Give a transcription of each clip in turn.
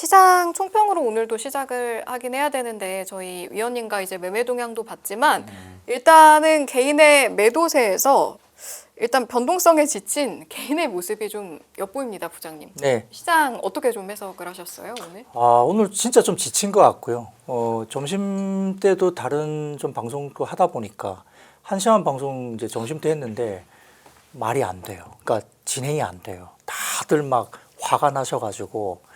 시장 총평으로 오늘도 시작을 하긴 해야 되는데 저희 위원님과 이제 매매 동향도 봤지만 일단은 개인의 매도세에서 일단 변동성에 지친 개인의 모습이 좀 엿보입니다, 부장님. 네. 시장 어떻게 좀 해석을 하셨어요, 오늘? 오늘 진짜 좀 지친 것 같고요. 점심 때도 다른 좀 방송도 하다 보니까 1시간 방송 이제 점심 때 했는데 말이 안 돼요. 그러니까 진행이 안 돼요. 다들 막 화가 나셔가지고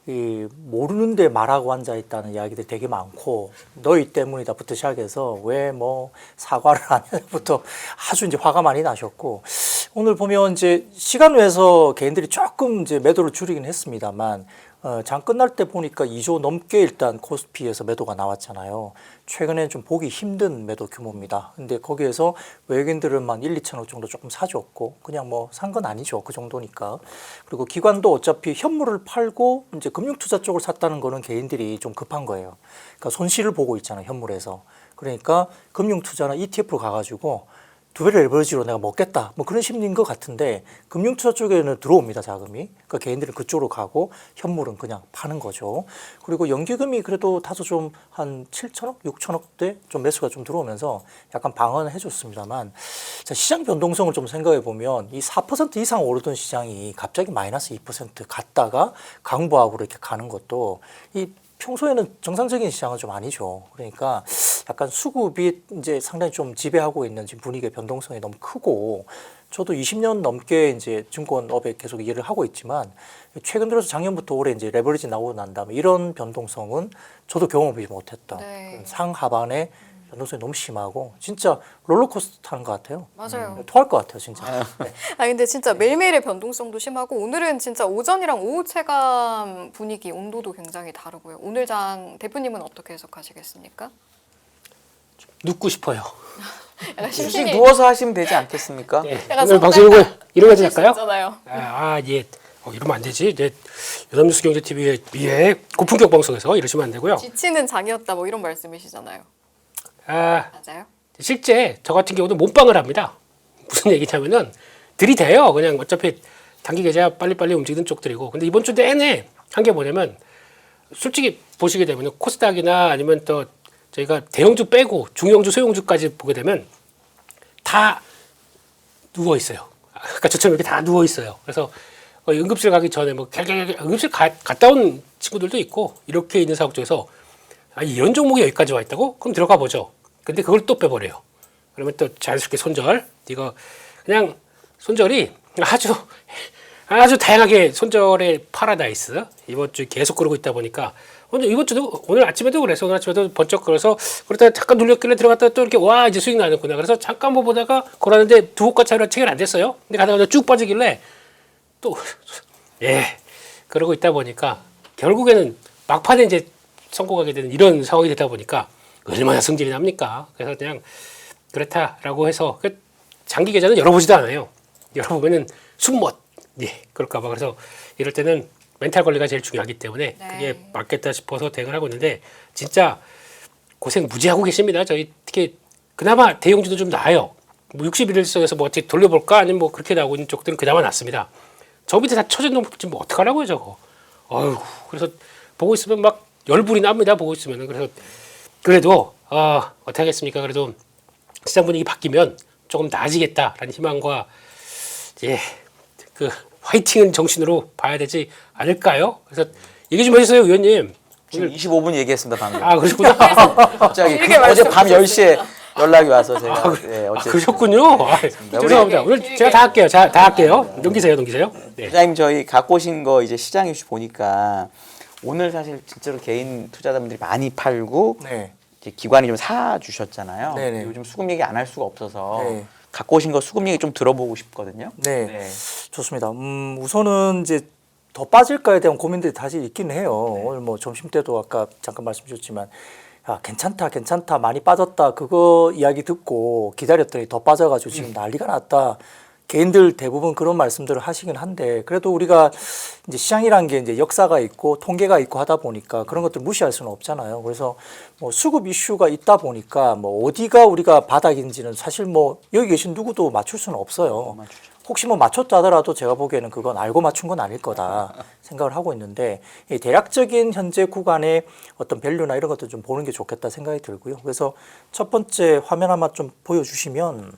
이 모르는데 말하고 앉아 있다는 이야기들이 되게 많고 너희 때문이다부터 시작해서 왜 뭐 사과를 안 해부터 아주 이제 화가 많이 나셨고 오늘 보면 이제 시간 외에서 개인들이 조금 이제 매도를 줄이긴 했습니다만 장 끝날 때 보니까 2조 넘게 일단 코스피에서 매도가 나왔잖아요. 최근엔 좀 보기 힘든 매도 규모입니다. 근데 거기에서 외국인들은 만 1, 2천억 정도 조금 사줬고 그냥 뭐 산 건 아니죠. 그 정도니까. 그리고 기관도 어차피 현물을 팔고 이제 금융투자 쪽을 샀다는 거는 개인들이 좀 급한 거예요. 그러니까 손실을 보고 있잖아요. 현물에서. 그러니까 금융투자나 ETF로 가가지고 두 배를 레버리지로 내가 먹겠다 뭐 그런 심리인 것 같은데 금융투자 쪽에는 들어옵니다 자금이. 그러니까 개인들은 그쪽으로 가고 현물은 그냥 파는 거죠. 그리고 연기금이 그래도 다소 좀 한 7천억, 6천억대 좀 매수가 좀 들어오면서 약간 방어는 해줬습니다만 자, 시장 변동성을 좀 생각해 보면 이 4% 이상 오르던 시장이 갑자기 마이너스 2% 갔다가 강보합으로 이렇게 가는 것도 이 평소에는 정상적인 시장은 좀 아니죠. 그러니까 약간 수급이 이제 상당히 좀 지배하고 있는 지금 분위기의 변동성이 너무 크고 저도 20년 넘게 이제 증권업에 계속 일을 하고 있지만 최근 들어서 작년부터 올해 이제 레버리지 나오고 난 다음에 이런 변동성은 저도 경험하지 못했다. 네. 상하반에 변동성이 너무 심하고 진짜 롤러코스터 타는 것 같아요. 맞아요. 토할 것 같아요, 진짜. 네. 근데 진짜 매일매일의 변동성도 심하고 오늘은 진짜 오전이랑 오후 체감 분위기, 온도도 굉장히 다르고요. 오늘 장 대표님은 어떻게 해석하시겠습니까? 눕고 싶어요. 약간 휴식 심신이 누워서 하시면 되지 않겠습니까? 네. 약간 오늘 방송 이런 거 할까요? 있잖아요. 예. 이러면 안 되지. 이제 연합뉴스 경제TV의 고품격 방송에서 이러시면 안 되고요. 지치는 장이었다 뭐 이런 말씀이시잖아요. 맞아요? 실제 저 같은 경우도 몸빵을 합니다. 무슨 얘기냐면은 들이대요. 그냥 어차피 단기 계좌 빨리빨리 움직이는 쪽들이고. 근데 이번 주 내내 한 게 뭐냐면 솔직히 보시게 되면 코스닥이나 아니면 또 저희가 대형주 빼고 중형주, 소형주까지 보게 되면 다 누워 있어요. 그러니까 저처럼 이렇게 다 누워 있어요. 그래서 응급실 가기 전에 뭐 응급실 갔다 온 친구들도 있고 이렇게 있는 사업 중에서 이런 종목이 여기까지 와 있다고? 그럼 들어가 보죠. 근데 그걸 또 빼버려요. 그러면 또 자연스럽게 손절. 이거 그냥 손절이 아주 다양하게 손절의 파라다이스. 이번 주 계속 그러고 있다 보니까 이번 주도 오늘 아침에도 그래서 오늘 아침에도 번쩍 그래서 그러다가 잠깐 눌렸길래 들어갔다 또 이렇게 와 이제 수익 나는구나. 그래서 잠깐 뭐 보다가 걸었는데 두 호가 차이로 체결 안 됐어요. 근데 가다가 쭉 빠지길래 또 그러고 있다 보니까 결국에는 막판에 이제 성공하게 되는 이런 상황이 되다 보니까 얼마나 승질이 납니까? 그래서 그냥 그렇다라고 해서 장기 계좌는 열어보지도 않아요. 열어보면은 숨못 그럴까봐. 그래서 이럴 때는 멘탈 관리가 제일 중요하기 때문에 그게 맞겠다 싶어서 대응을 하고 있는데 진짜 고생 무지하고 계십니다. 저희 특히 그나마 대형주도 좀 나아요. 뭐 61일선에서 뭐 어떻게 돌려볼까 아니면 뭐 그렇게 나오고 있는 쪽들은 그나마 낫습니다. 저 밑에 다 쳐진 놈 지금 뭐 어떡하라고요 저거. 그래서 보고 있으면 막 열불이 납니다. 보고 있으면은. 그래서 그래도 어떻게 하겠습니까? 그래도 시장 분위기 바뀌면 조금 나아지겠다라는 희망과 그 화이팅은 정신으로 봐야 되지 않을까요? 그래서 얘기 좀 해주세요, 위원님. 지금 25분 얘기했습니다 방금. 그러시구나. 갑자기 어제 밤 10시에 연락이 와서 제가 어쨌든 그러셨군요. 죄송합니다. 오늘 제가 다 할게요. 다 할게요. 넘기세요. 네. 부장님 저희 갖고 오신 거 이제 시장 이슈 보니까 오늘 사실 진짜로 개인 투자자분들이 많이 팔고 이제 기관이 좀 사 주셨잖아요. 네네. 요즘 수급 얘기 안 할 수가 없어서 네. 갖고 오신 거 수급 얘기 좀 들어보고 싶거든요. 네. 좋습니다. 우선은 이제 더 빠질까에 대한 고민들이 다시 있긴 해요. 오늘 뭐 점심 때도 아까 잠깐 말씀드렸지만 괜찮다 많이 빠졌다 그거 이야기 듣고 기다렸더니 더 빠져가지고 지금 난리가 났다. 개인들 대부분 그런 말씀들을 하시긴 한데 그래도 우리가 이제 시장이라는 게 이제 역사가 있고 통계가 있고 하다 보니까 그런 것들 무시할 수는 없잖아요. 그래서 뭐 수급 이슈가 있다 보니까 뭐 어디가 우리가 바닥인지는 사실 뭐 여기 계신 누구도 맞출 수는 없어요. 혹시 뭐 맞췄다 하더라도 제가 보기에는 그건 알고 맞춘 건 아닐 거다 생각을 하고 있는데 이 대략적인 현재 구간의 어떤 밸류나 이런 것들 좀 보는 게 좋겠다 생각이 들고요. 그래서 첫 번째 화면 한번 좀 보여주시면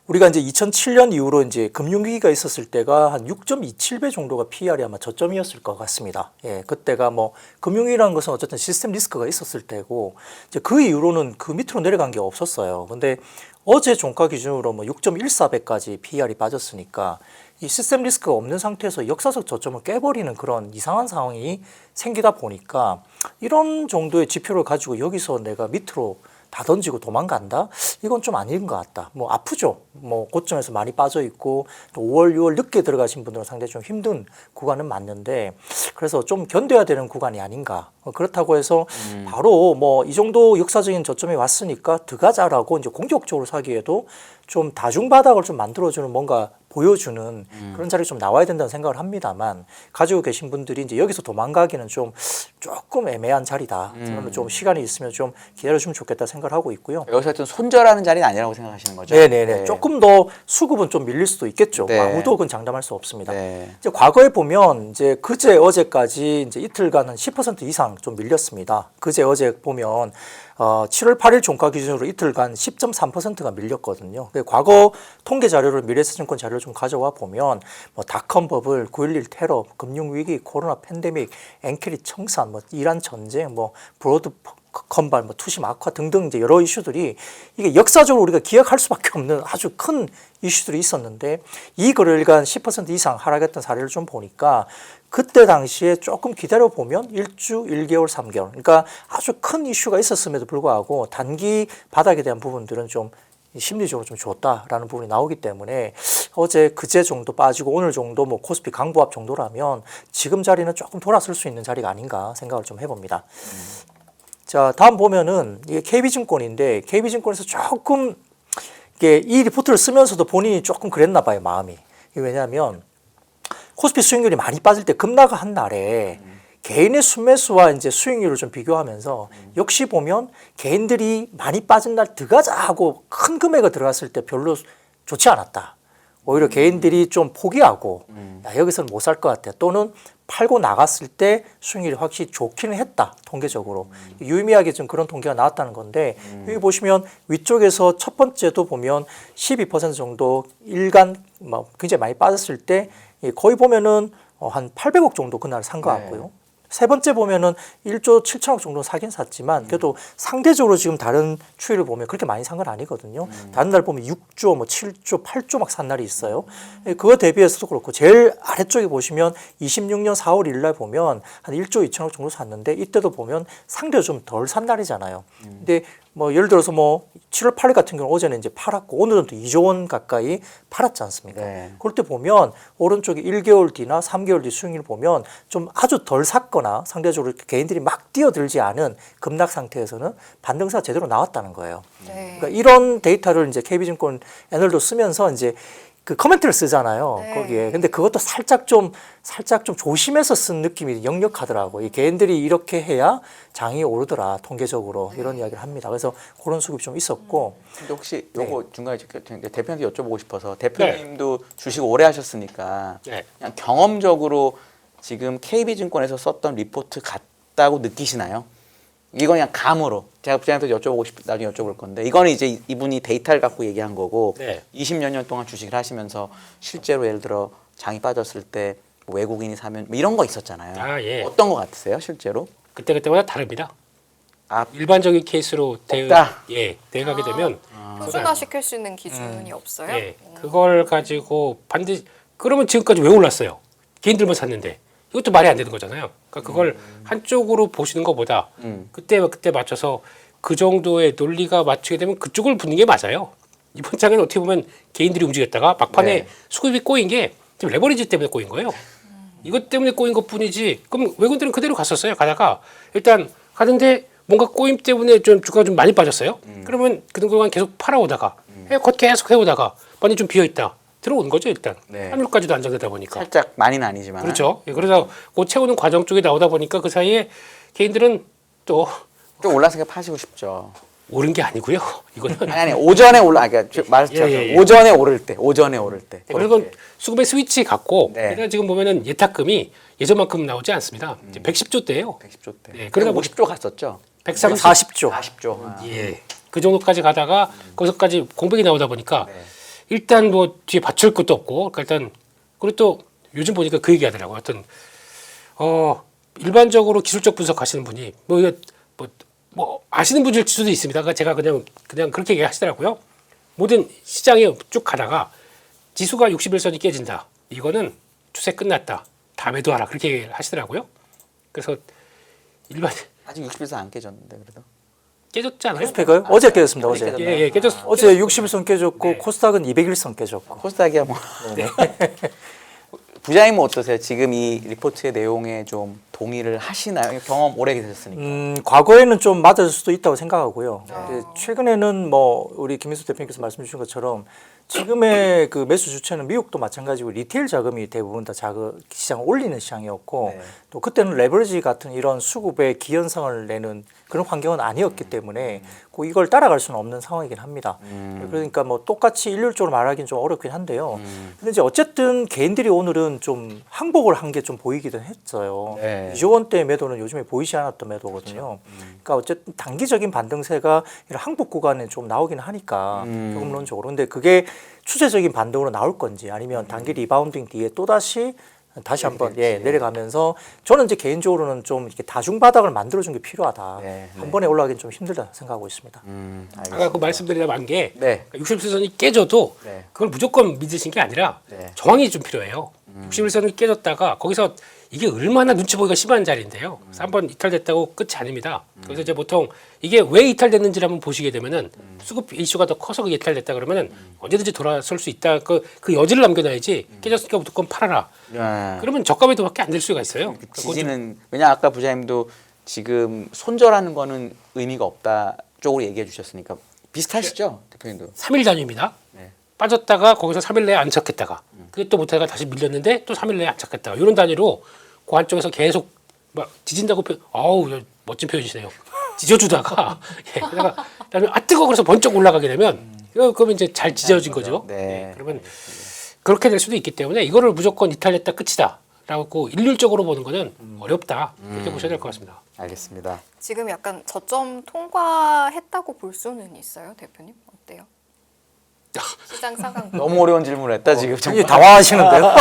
우리가 이제 2007년 이후로 이제 금융위기가 있었을 때가 한 6.27배 정도가 PER이 아마 저점이었을 것 같습니다. 예, 그때가 뭐 금융위기라는 것은 어쨌든 시스템 리스크가 있었을 때고 이제 그 이후로는 그 밑으로 내려간 게 없었어요. 근데 어제 종가 기준으로 뭐 6.14배까지 PER이 빠졌으니까 이 시스템 리스크가 없는 상태에서 역사적 저점을 깨버리는 그런 이상한 상황이 생기다 보니까 이런 정도의 지표를 가지고 여기서 내가 밑으로 다 던지고 도망간다? 이건 좀 아닌 것 같다. 뭐 아프죠. 뭐 고점에서 많이 빠져 있고 또 5월, 6월 늦게 들어가신 분들은 상당히 좀 힘든 구간은 맞는데 그래서 좀 견뎌야 되는 구간이 아닌가. 그렇다고 해서 바로 뭐 이 정도 역사적인 저점에 왔으니까 들어가자라고 이제 공격적으로 사기에도 좀 다중 바닥을 좀 만들어주는 뭔가 보여주는 그런 자리가 좀 나와야 된다는 생각을 합니다만 가지고 계신 분들이 이제 여기서 도망가기는 좀 조금 애매한 자리다. 그러면 좀 시간이 있으면 좀 기다려주면 좋겠다 생각을 하고 있고요. 여기서 하여튼 손절하는 자리는 아니라고 생각하시는 거죠? 네네네. 네. 조금 더 수급은 좀 밀릴 수도 있겠죠. 네. 아무도 그건 장담할 수 없습니다. 네. 이제 과거에 보면 이제 그제 어제까지 이제 이틀간은 10% 이상 좀 밀렸습니다. 그제 어제 보면 7월 8일 종가 기준으로 이틀간 10.3%가 밀렸거든요. 과거 통계 자료를 미래에셋증권 자료를 좀 가져와 보면 뭐 닷컴 버블, 9.11 테러, 금융위기, 코로나 팬데믹, 엔캐리 청산, 뭐 이란 전쟁, 뭐 브로드 건발, 뭐 투심 악화 등등 이제 여러 이슈들이 이게 역사적으로 우리가 기억할 수밖에 없는 아주 큰 이슈들이 있었는데 이 거래일간 10% 이상 하락했던 사례를 좀 보니까 그때 당시에 조금 기다려 보면 1주, 1개월, 3개월 그러니까 아주 큰 이슈가 있었음에도 불구하고 단기 바닥에 대한 부분들은 좀 심리적으로 좀 좋다라는 부분이 나오기 때문에 어제 그제 정도 빠지고 오늘 정도 뭐 코스피 강보합 정도라면 지금 자리는 조금 돌아설 수 있는 자리가 아닌가 생각을 좀 해봅니다. 자, 다음 보면은 이게 KB증권인데 KB증권에서 조금 이게 이 리포트를 쓰면서도 본인이 조금 그랬나 봐요, 마음이. 이게 왜냐하면 코스피 수익률이 많이 빠질 때 급락한 날에 개인의 순매수와 이제 수익률을 좀 비교하면서 역시 보면 개인들이 많이 빠진 날 들어가자 하고 큰 금액을 들어갔을 때 별로 좋지 않았다. 오히려 개인들이 좀 포기하고 야, 여기서는 못 살 것 같아. 또는 팔고 나갔을 때 수익률이 확실히 좋기는 했다. 통계적으로. 유의미하게 좀 그런 통계가 나왔다는 건데 여기 보시면 위쪽에서 첫 번째도 보면 12% 정도 일간 뭐 굉장히 많이 빠졌을 때 거의 보면은 한 800억 정도 그날 산 것 같고요. 세 번째 보면은 1조 7천억 정도 사긴 샀지만 그래도 상대적으로 지금 다른 추이를 보면 그렇게 많이 산 건 아니거든요. 다른 날 보면 6조, 뭐 7조, 8조 막 산 날이 있어요. 그거 대비해서도 그렇고 제일 아래쪽에 보시면 26년 4월 1일 날 보면 한 1조 2천억 정도 샀는데 이때도 보면 상대적으로 좀 덜 산 날이잖아요. 근데 뭐 예를 들어서 뭐 7월 8일 같은 경우는 어제는 이제 팔았고 오늘은 또 2조 원 가까이 팔았지 않습니까? 네. 그럴 때 보면 오른쪽에 1개월 뒤나 3개월 뒤 수익률 보면 좀 아주 덜 샀거나 상대적으로 개인들이 막 뛰어들지 않은 급락 상태에서는 반등세가 제대로 나왔다는 거예요. 네. 그러니까 이런 데이터를 이제 KB증권 애널도 쓰면서 이제 그 커멘트를 쓰잖아요. 네. 거기에. 근데 그것도 살짝 좀 조심해서 쓴 느낌이 역력하더라고. 이 개인들이 이렇게 해야 장이 오르더라. 통계적으로 이런 이야기를 합니다. 그래서 그런 수급이 좀 있었고. 근데 혹시 요거 중간에 대표님한테 여쭤보고 싶어서 대표님도 주식 오래 하셨으니까 네. 그냥 경험적으로 지금 KB증권에서 썼던 리포트 같다고 느끼시나요? 이건 그냥 감으로 제가 부장님한테 나중에 여쭤볼 건데 이거는 이제 이분이 데이터를 갖고 얘기한 거고 네. 20몇 년 동안 주식을 하시면서 실제로 예를 들어 장이 빠졌을 때 외국인이 사면 뭐 이런 거 있었잖아요. 아, 예. 어떤 거 같으세요, 실제로? 그때마다 다릅니다. 아, 일반적인 케이스로 대응하게 되면 표준화시킬 수 있는 기준이 없어요? 예, 그걸 가지고 반드시 그러면 지금까지 왜 올랐어요? 개인들만 샀는데 이것도 말이 안 되는 거잖아요. 그러니까 그걸 한쪽으로 보시는 것보다 그때 맞춰서 그 정도의 논리가 맞추게 되면 그쪽을 붙는 게 맞아요. 이번 장에는 어떻게 보면 개인들이 움직였다가 막판에 네. 수급이 꼬인 게 지금 레버리지 때문에 꼬인 거예요. 이것 때문에 꼬인 것뿐이지. 그럼 외국인들은 그대로 갔었어요. 가다가 일단 가는데 뭔가 꼬임 때문에 좀 주가가 좀 많이 빠졌어요. 그러면 그동안 계속 팔아오다가 계속 해오다가 많이 좀 비어 있다. 들어온 거죠 일단. 네. 환율까지도 안정되다 보니까. 살짝 많이는 아니지만. 그렇죠. 예, 그래서 그 채우는 과정 쪽에 나오다 보니까 그 사이에 개인들은 또 좀 올랐으니까 파시고 싶죠. 오른 게 아니고요. 이거는 아니 오전에 올라 그러니까 말했죠. 예. 오전에 오를 때. 그리고 수급의 스위치 같고 네. 그래서 지금 보면은 예탁금이 예전만큼 나오지 않습니다. 이제 110조대예요. 110조 때. 네, 그러다 보니 50조 갔었죠. 130. 40조. 40조. 예. 그 정도까지 가다가 거기서까지 공백이 나오다 보니까 네. 일단 뭐 뒤에 받칠 것도 없고 그러니까 일단 그리고 또 요즘 보니까 그 얘기하더라고요. 어떤 일반적으로 기술적 분석하시는 분이 뭐 이거 뭐 아시는 분일 수도 있습니다. 그러니까 제가 그냥 그렇게 얘기하시더라고요. 모든 시장에 쭉 가다가 지수가 61선이 깨진다. 이거는 추세 끝났다. 다 매도하라. 그렇게 얘기를 하시더라고요. 그래서 일반 아직 60에서 안 깨졌는데 그래도. 깨졌잖아요. 스펙을 어제 깨졌습니다. 어제. 깨졌나요? 예, 깨졌어. 어제 61선 깨졌고 네. 코스닥은 201선 깨졌고. 코스닥이야 뭐. 부장님은 어떠세요? 지금 이 리포트의 내용에 좀 동의를 하시나요? 경험 오래 되셨으니까. 과거에는 좀 맞을 수도 있다고 생각하고요. 근데 최근에는 뭐 우리 김민수 대표님께서 말씀 주신 것처럼 지금의 그 매수 주체는 미국도 마찬가지고 리테일 자금이 대부분 다 시장을 올리는 시장이었고 네. 또 그때는 레버리지 같은 이런 수급의 기현상을 내는 그런 환경은 아니었기 때문에 꼭 이걸 따라갈 수는 없는 상황이긴 합니다. 그러니까 뭐 똑같이 일률적으로 말하기는 좀 어렵긴 한데요. 근데 이제 어쨌든 개인들이 오늘은 좀 항복을 한 게 좀 보이기는 했어요. 네. 2조 원대 매도는 요즘에 보이지 않았던 매도거든요. 그러니까 어쨌든 단기적인 반등세가 이런 항복 구간에 좀 나오긴 하니까 평론적으로. 근데 그게 추세적인 반등으로 나올 건지 아니면 단기 리바운딩 뒤에 또 다시 한번 내려가면서 저는 이제 개인적으로는 좀 이렇게 다중 바닥을 만들어준 게 필요하다. 한 번에 올라가기는 좀 힘들다 생각하고 있습니다. 아까 그 말씀드리다 게 네. 61선이 깨져도 네. 그걸 무조건 믿으신 게 아니라 네. 저항이 좀 필요해요. 61선이 깨졌다가 거기서 이게 얼마나 눈치 보기가 심한 자리인데요. 그래서 한번 이탈됐다고 끝이 아닙니다. 그래서 이제 보통 이게 왜 이탈됐는지를 한번 보시게 되면은 수급 이슈가 더 커서 그게 이탈됐다 그러면은 언제든지 돌아설 수 있다. 그 여지를 남겨놔야지 깨졌으니까 무조건 팔아라. 네. 그러면 저가 매도밖에 안 될 수가 있어요. 지지는 왜냐 아까 부장님도 지금 손절하는 거는 의미가 없다 쪽으로 얘기해 주셨으니까 비슷하시죠 대표님도. 3일 단위입니다. 네. 빠졌다가 거기서 3일 내에 안착했다가 그게 또 못하다가 다시 밀렸는데 또 3일 내에 안착했다가 이런 단위로 그 안쪽에서 계속 막 지진다고 어우 멋진 표현이시네요. 지져주다가 그다음에 뜨거워 그래서 번쩍 올라가게 되면 그러면 이제 잘 지져진 거죠. 네. 그러면 그렇게 될 수도 있기 때문에 이거를 무조건 이탈했다 끝이다라고 일률적으로 보는 거는 어렵다 이렇게 보셔야 될 것 같습니다. 알겠습니다. 지금 약간 저점 통과했다고 볼 수는 있어요, 대표님? 어때요? 시장 상황 너무 어려운 질문을 했다 지금 굉장히 정말. 당황하시는데요.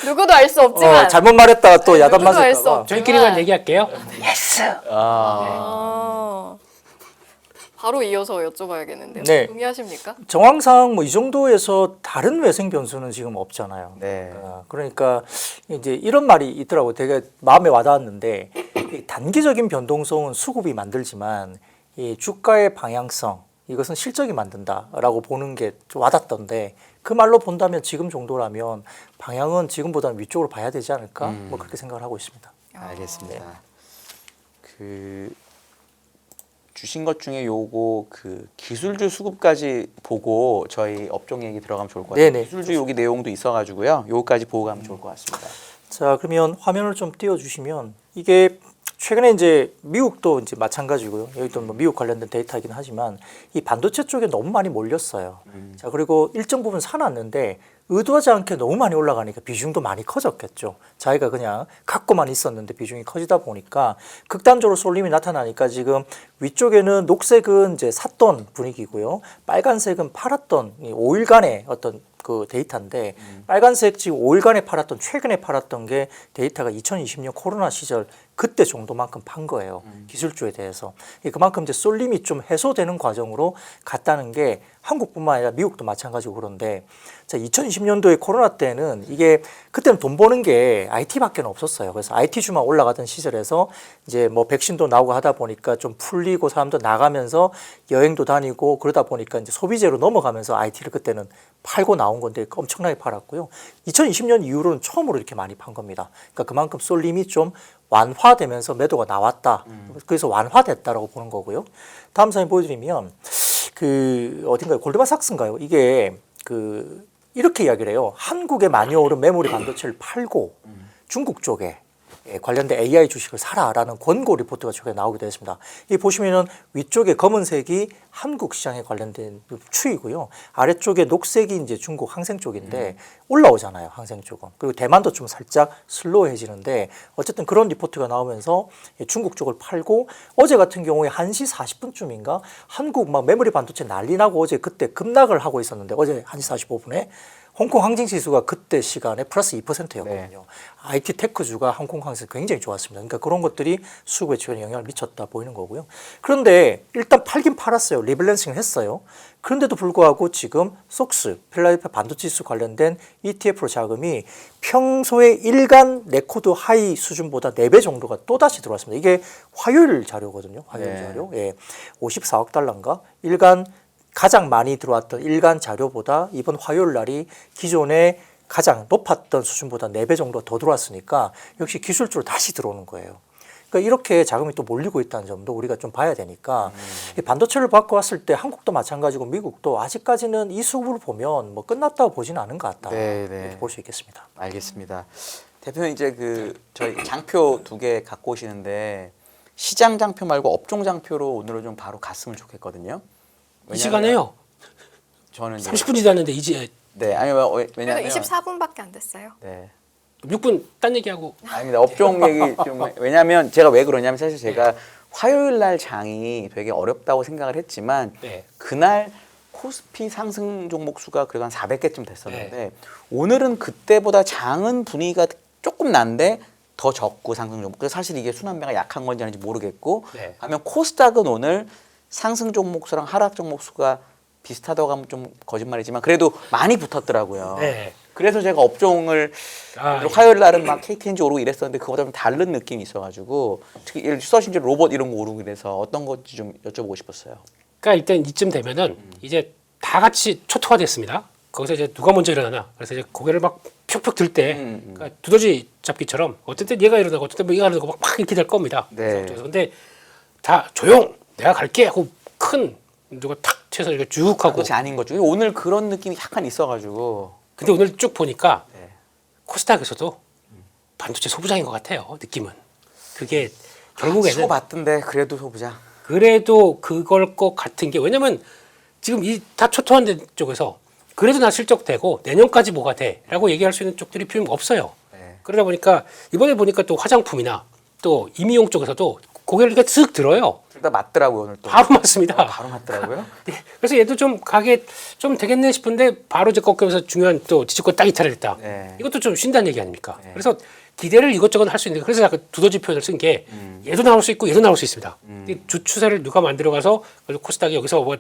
누구도 알 수 없지만 잘못 말했다가 또 야단 누구도 알 수 맞을까 봐. 없지만 저희끼리만 얘기할게요. 바로 이어서 여쭤봐야겠는데요. 네. 동의하십니까? 정황상 뭐 이 정도에서 다른 외생 변수는 지금 없잖아요. 네. 그러니까 이제 이런 말이 있더라고. 되게 마음에 와닿았는데 이 단기적인 변동성은 수급이 만들지만 이 주가의 방향성 이것은 실적이 만든다라고 보는 게 좀 와닿던데 그 말로 본다면 지금 정도라면 방향은 지금보다는 위쪽으로 봐야 되지 않을까? 뭐 그렇게 생각을 하고 있습니다. 알겠습니다. 그 주신 것 중에 요거 그 기술주 수급까지 보고 저희 업종 얘기 들어가면 좋을 것 같아요. 네네. 기술주 여기 내용도 있어가지고요. 요거까지 보고 가면 좋을 것 같습니다. 자, 그러면 화면을 좀 띄워주시면 이게 최근에 이제 미국도 이제 마찬가지고요. 여기도 뭐 미국 관련된 데이터이긴 하지만 이 반도체 쪽에 너무 많이 몰렸어요. 자, 그리고 일정 부분 사놨는데 의도하지 않게 너무 많이 올라가니까 비중도 많이 커졌겠죠. 자기가 그냥 갖고만 있었는데 비중이 커지다 보니까 극단적으로 쏠림이 나타나니까 지금 위쪽에는 녹색은 이제 샀던 분위기고요. 빨간색은 팔았던 이 5일간의 어떤 그 데이터인데 빨간색 지금 5일간에 팔았던 최근에 팔았던 게 데이터가 2020년 코로나 시절 그때 정도만큼 판 거예요. 기술주에 대해서. 그만큼 이제 쏠림이 좀 해소되는 과정으로 갔다는 게 한국뿐만 아니라 미국도 마찬가지고 그런데 자, 2020년도에 코로나 때는 이게 그때는 돈 버는 게 IT밖에 없었어요. 그래서 IT주만 올라가던 시절에서 이제 뭐 백신도 나오고 하다 보니까 좀 풀리고 사람도 나가면서 여행도 다니고 그러다 보니까 이제 소비재로 넘어가면서 IT를 그때는 팔고 나온 건데 엄청나게 팔았고요. 2020년 이후로는 처음으로 이렇게 많이 판 겁니다. 그러니까 그만큼 쏠림이 좀 완화되면서 매도가 나왔다. 그래서 완화됐다라고 보는 거고요. 다음 사진 보여드리면 그 어딘가요? 골드만삭스인가요? 이게 그 이렇게 이야기를 해요. 한국에 많이 오른 메모리 반도체를 팔고 중국 쪽에 관련된 AI 주식을 사라라는 권고 리포트가 최근에 나오기도 했습니다. 이 보시면은 위쪽에 검은색이 한국 시장에 관련된 추이고요. 아래쪽에 녹색이 이제 중국 항생 쪽인데 올라오잖아요. 항생 쪽은. 그리고 대만도 좀 살짝 슬로우해지는데 어쨌든 그런 리포트가 나오면서 중국 쪽을 팔고 어제 같은 경우에 1시 40분쯤인가 한국 막 메모리 반도체 난리 나고 어제 그때 급락을 하고 있었는데 어제 1시 45분에 홍콩 항쟁 지수가 그때 시간에 플러스 2%였거든요. 네. IT 테크주가 홍콩 항쟁 굉장히 좋았습니다. 그러니까 그런 것들이 수급 외출에 영향을 미쳤다 보이는 거고요. 그런데 일단 팔긴 팔았어요. 리밸런싱을 했어요. 그런데도 불구하고 지금 속스, 필라델피아 반도체 지수 관련된 ETF로 자금이 평소에 일간 레코드 하이 수준보다 4배 정도가 또다시 들어왔습니다. 이게 화요일 자료거든요. 화요일 네. 자료. 예. 54억 달러인가? 일간 가장 많이 들어왔던 일간 자료보다 이번 화요일 날이 기존에 가장 높았던 수준보다 4배 정도 더 들어왔으니까 역시 기술적으로 다시 들어오는 거예요. 그러니까 이렇게 자금이 또 몰리고 있다는 점도 우리가 좀 봐야 되니까 이 반도체를 받고 왔을 때 한국도 마찬가지고 미국도 아직까지는 이 수급을 보면 뭐 끝났다고 보지는 않은 것 같다. 네, 네. 이렇게 볼 수 있겠습니다. 알겠습니다. 대표님 이제 그 저희 장표 2개 갖고 오시는데 시장 장표 말고 업종 장표로 오늘은 좀 바로 갔으면 좋겠거든요. 이 시간에요. 저는 이제 30분이 지났는데 이제 네, 아니면 그래도 왜냐면 24분밖에 안 됐어요. 네. 6분 딴 얘기하고 아닙니다. 업종 얘기 좀 왜냐면 제가 왜 그러냐면 사실 제가 화요일 날 장이 되게 어렵다고 생각을 했지만 네. 그날 코스피 상승 종목 수가 그래도 한 400개쯤 됐었는데 오늘은 그때보다 장은 분위기가 조금 난데 더 적고 상승 종목. 그래서 사실 이게 순환매가 약한 건지 아닌지 모르겠고 네. 하면 코스닥은 오늘 상승 종목 수랑 하락 종목 수가 비슷하다고 하면 좀 거짓말이지만 그래도 많이 붙었더라고요. 네. 그래서 제가 업종을 화요일 날은 막 KTNG 오르고 이랬었는데 그거보다 좀 다른 느낌이 있어가지고 특히 예를 들어 서신제 로봇 이런 거 오르고 이래서 어떤 건지 좀 여쭤보고 싶었어요. 그러니까 일단 이쯤 되면은 이제 다 같이 초토화됐습니다. 거기서 이제 누가 먼저 일어나나. 그래서 이제 고개를 막 푹푹 들 때, 그러니까 두더지 잡기처럼 어떤 때 얘가 일어나고 어떤 때 얘가 일어나고 막 이렇게 될 겁니다. 네. 근데 다 조용, 내가 갈게 하고 큰 누가 탁 쳐서 이렇게 쭉 하고. 그것이 아닌 거죠. 오늘 그런 느낌이 약간 있어가지고. 근데 오늘 쭉 보니까 네. 코스닥에서도 반도체 소부장인 것 같아요. 느낌은. 그게 결국에는 치고 봤던데 그래도 소부자. 그래도 그걸 것 같은 게 왜냐면 지금 이 다 초토화된 쪽에서 그래도 나 실적되고 내년까지 뭐가 돼라고 얘기할 수 있는 쪽들이 필요 없어요. 네. 그러다 보니까 이번에 보니까 또 화장품이나 또 임의용 쪽에서도 고개를 이렇게 쓱 들어요. 둘 다 맞더라고요 오늘 또. 바로 맞습니다. 바로 맞더라고요. 네, 그래서 얘도 좀 가게 좀 되겠네 싶은데 바로 이제 꺾이면서 중요한 또 지지권 딱 이탈을 했다. 네. 이것도 좀 쉰다는 얘기 아닙니까? 네. 그래서 기대를 이것저것 할 수 있는데 그래서 약간 두더지 표현을 쓴 게 얘도 나올 수 있고 얘도 나올 수 있습니다. 이 주 추세를 누가 만들어가서 그래서 코스닥이 여기서 뭐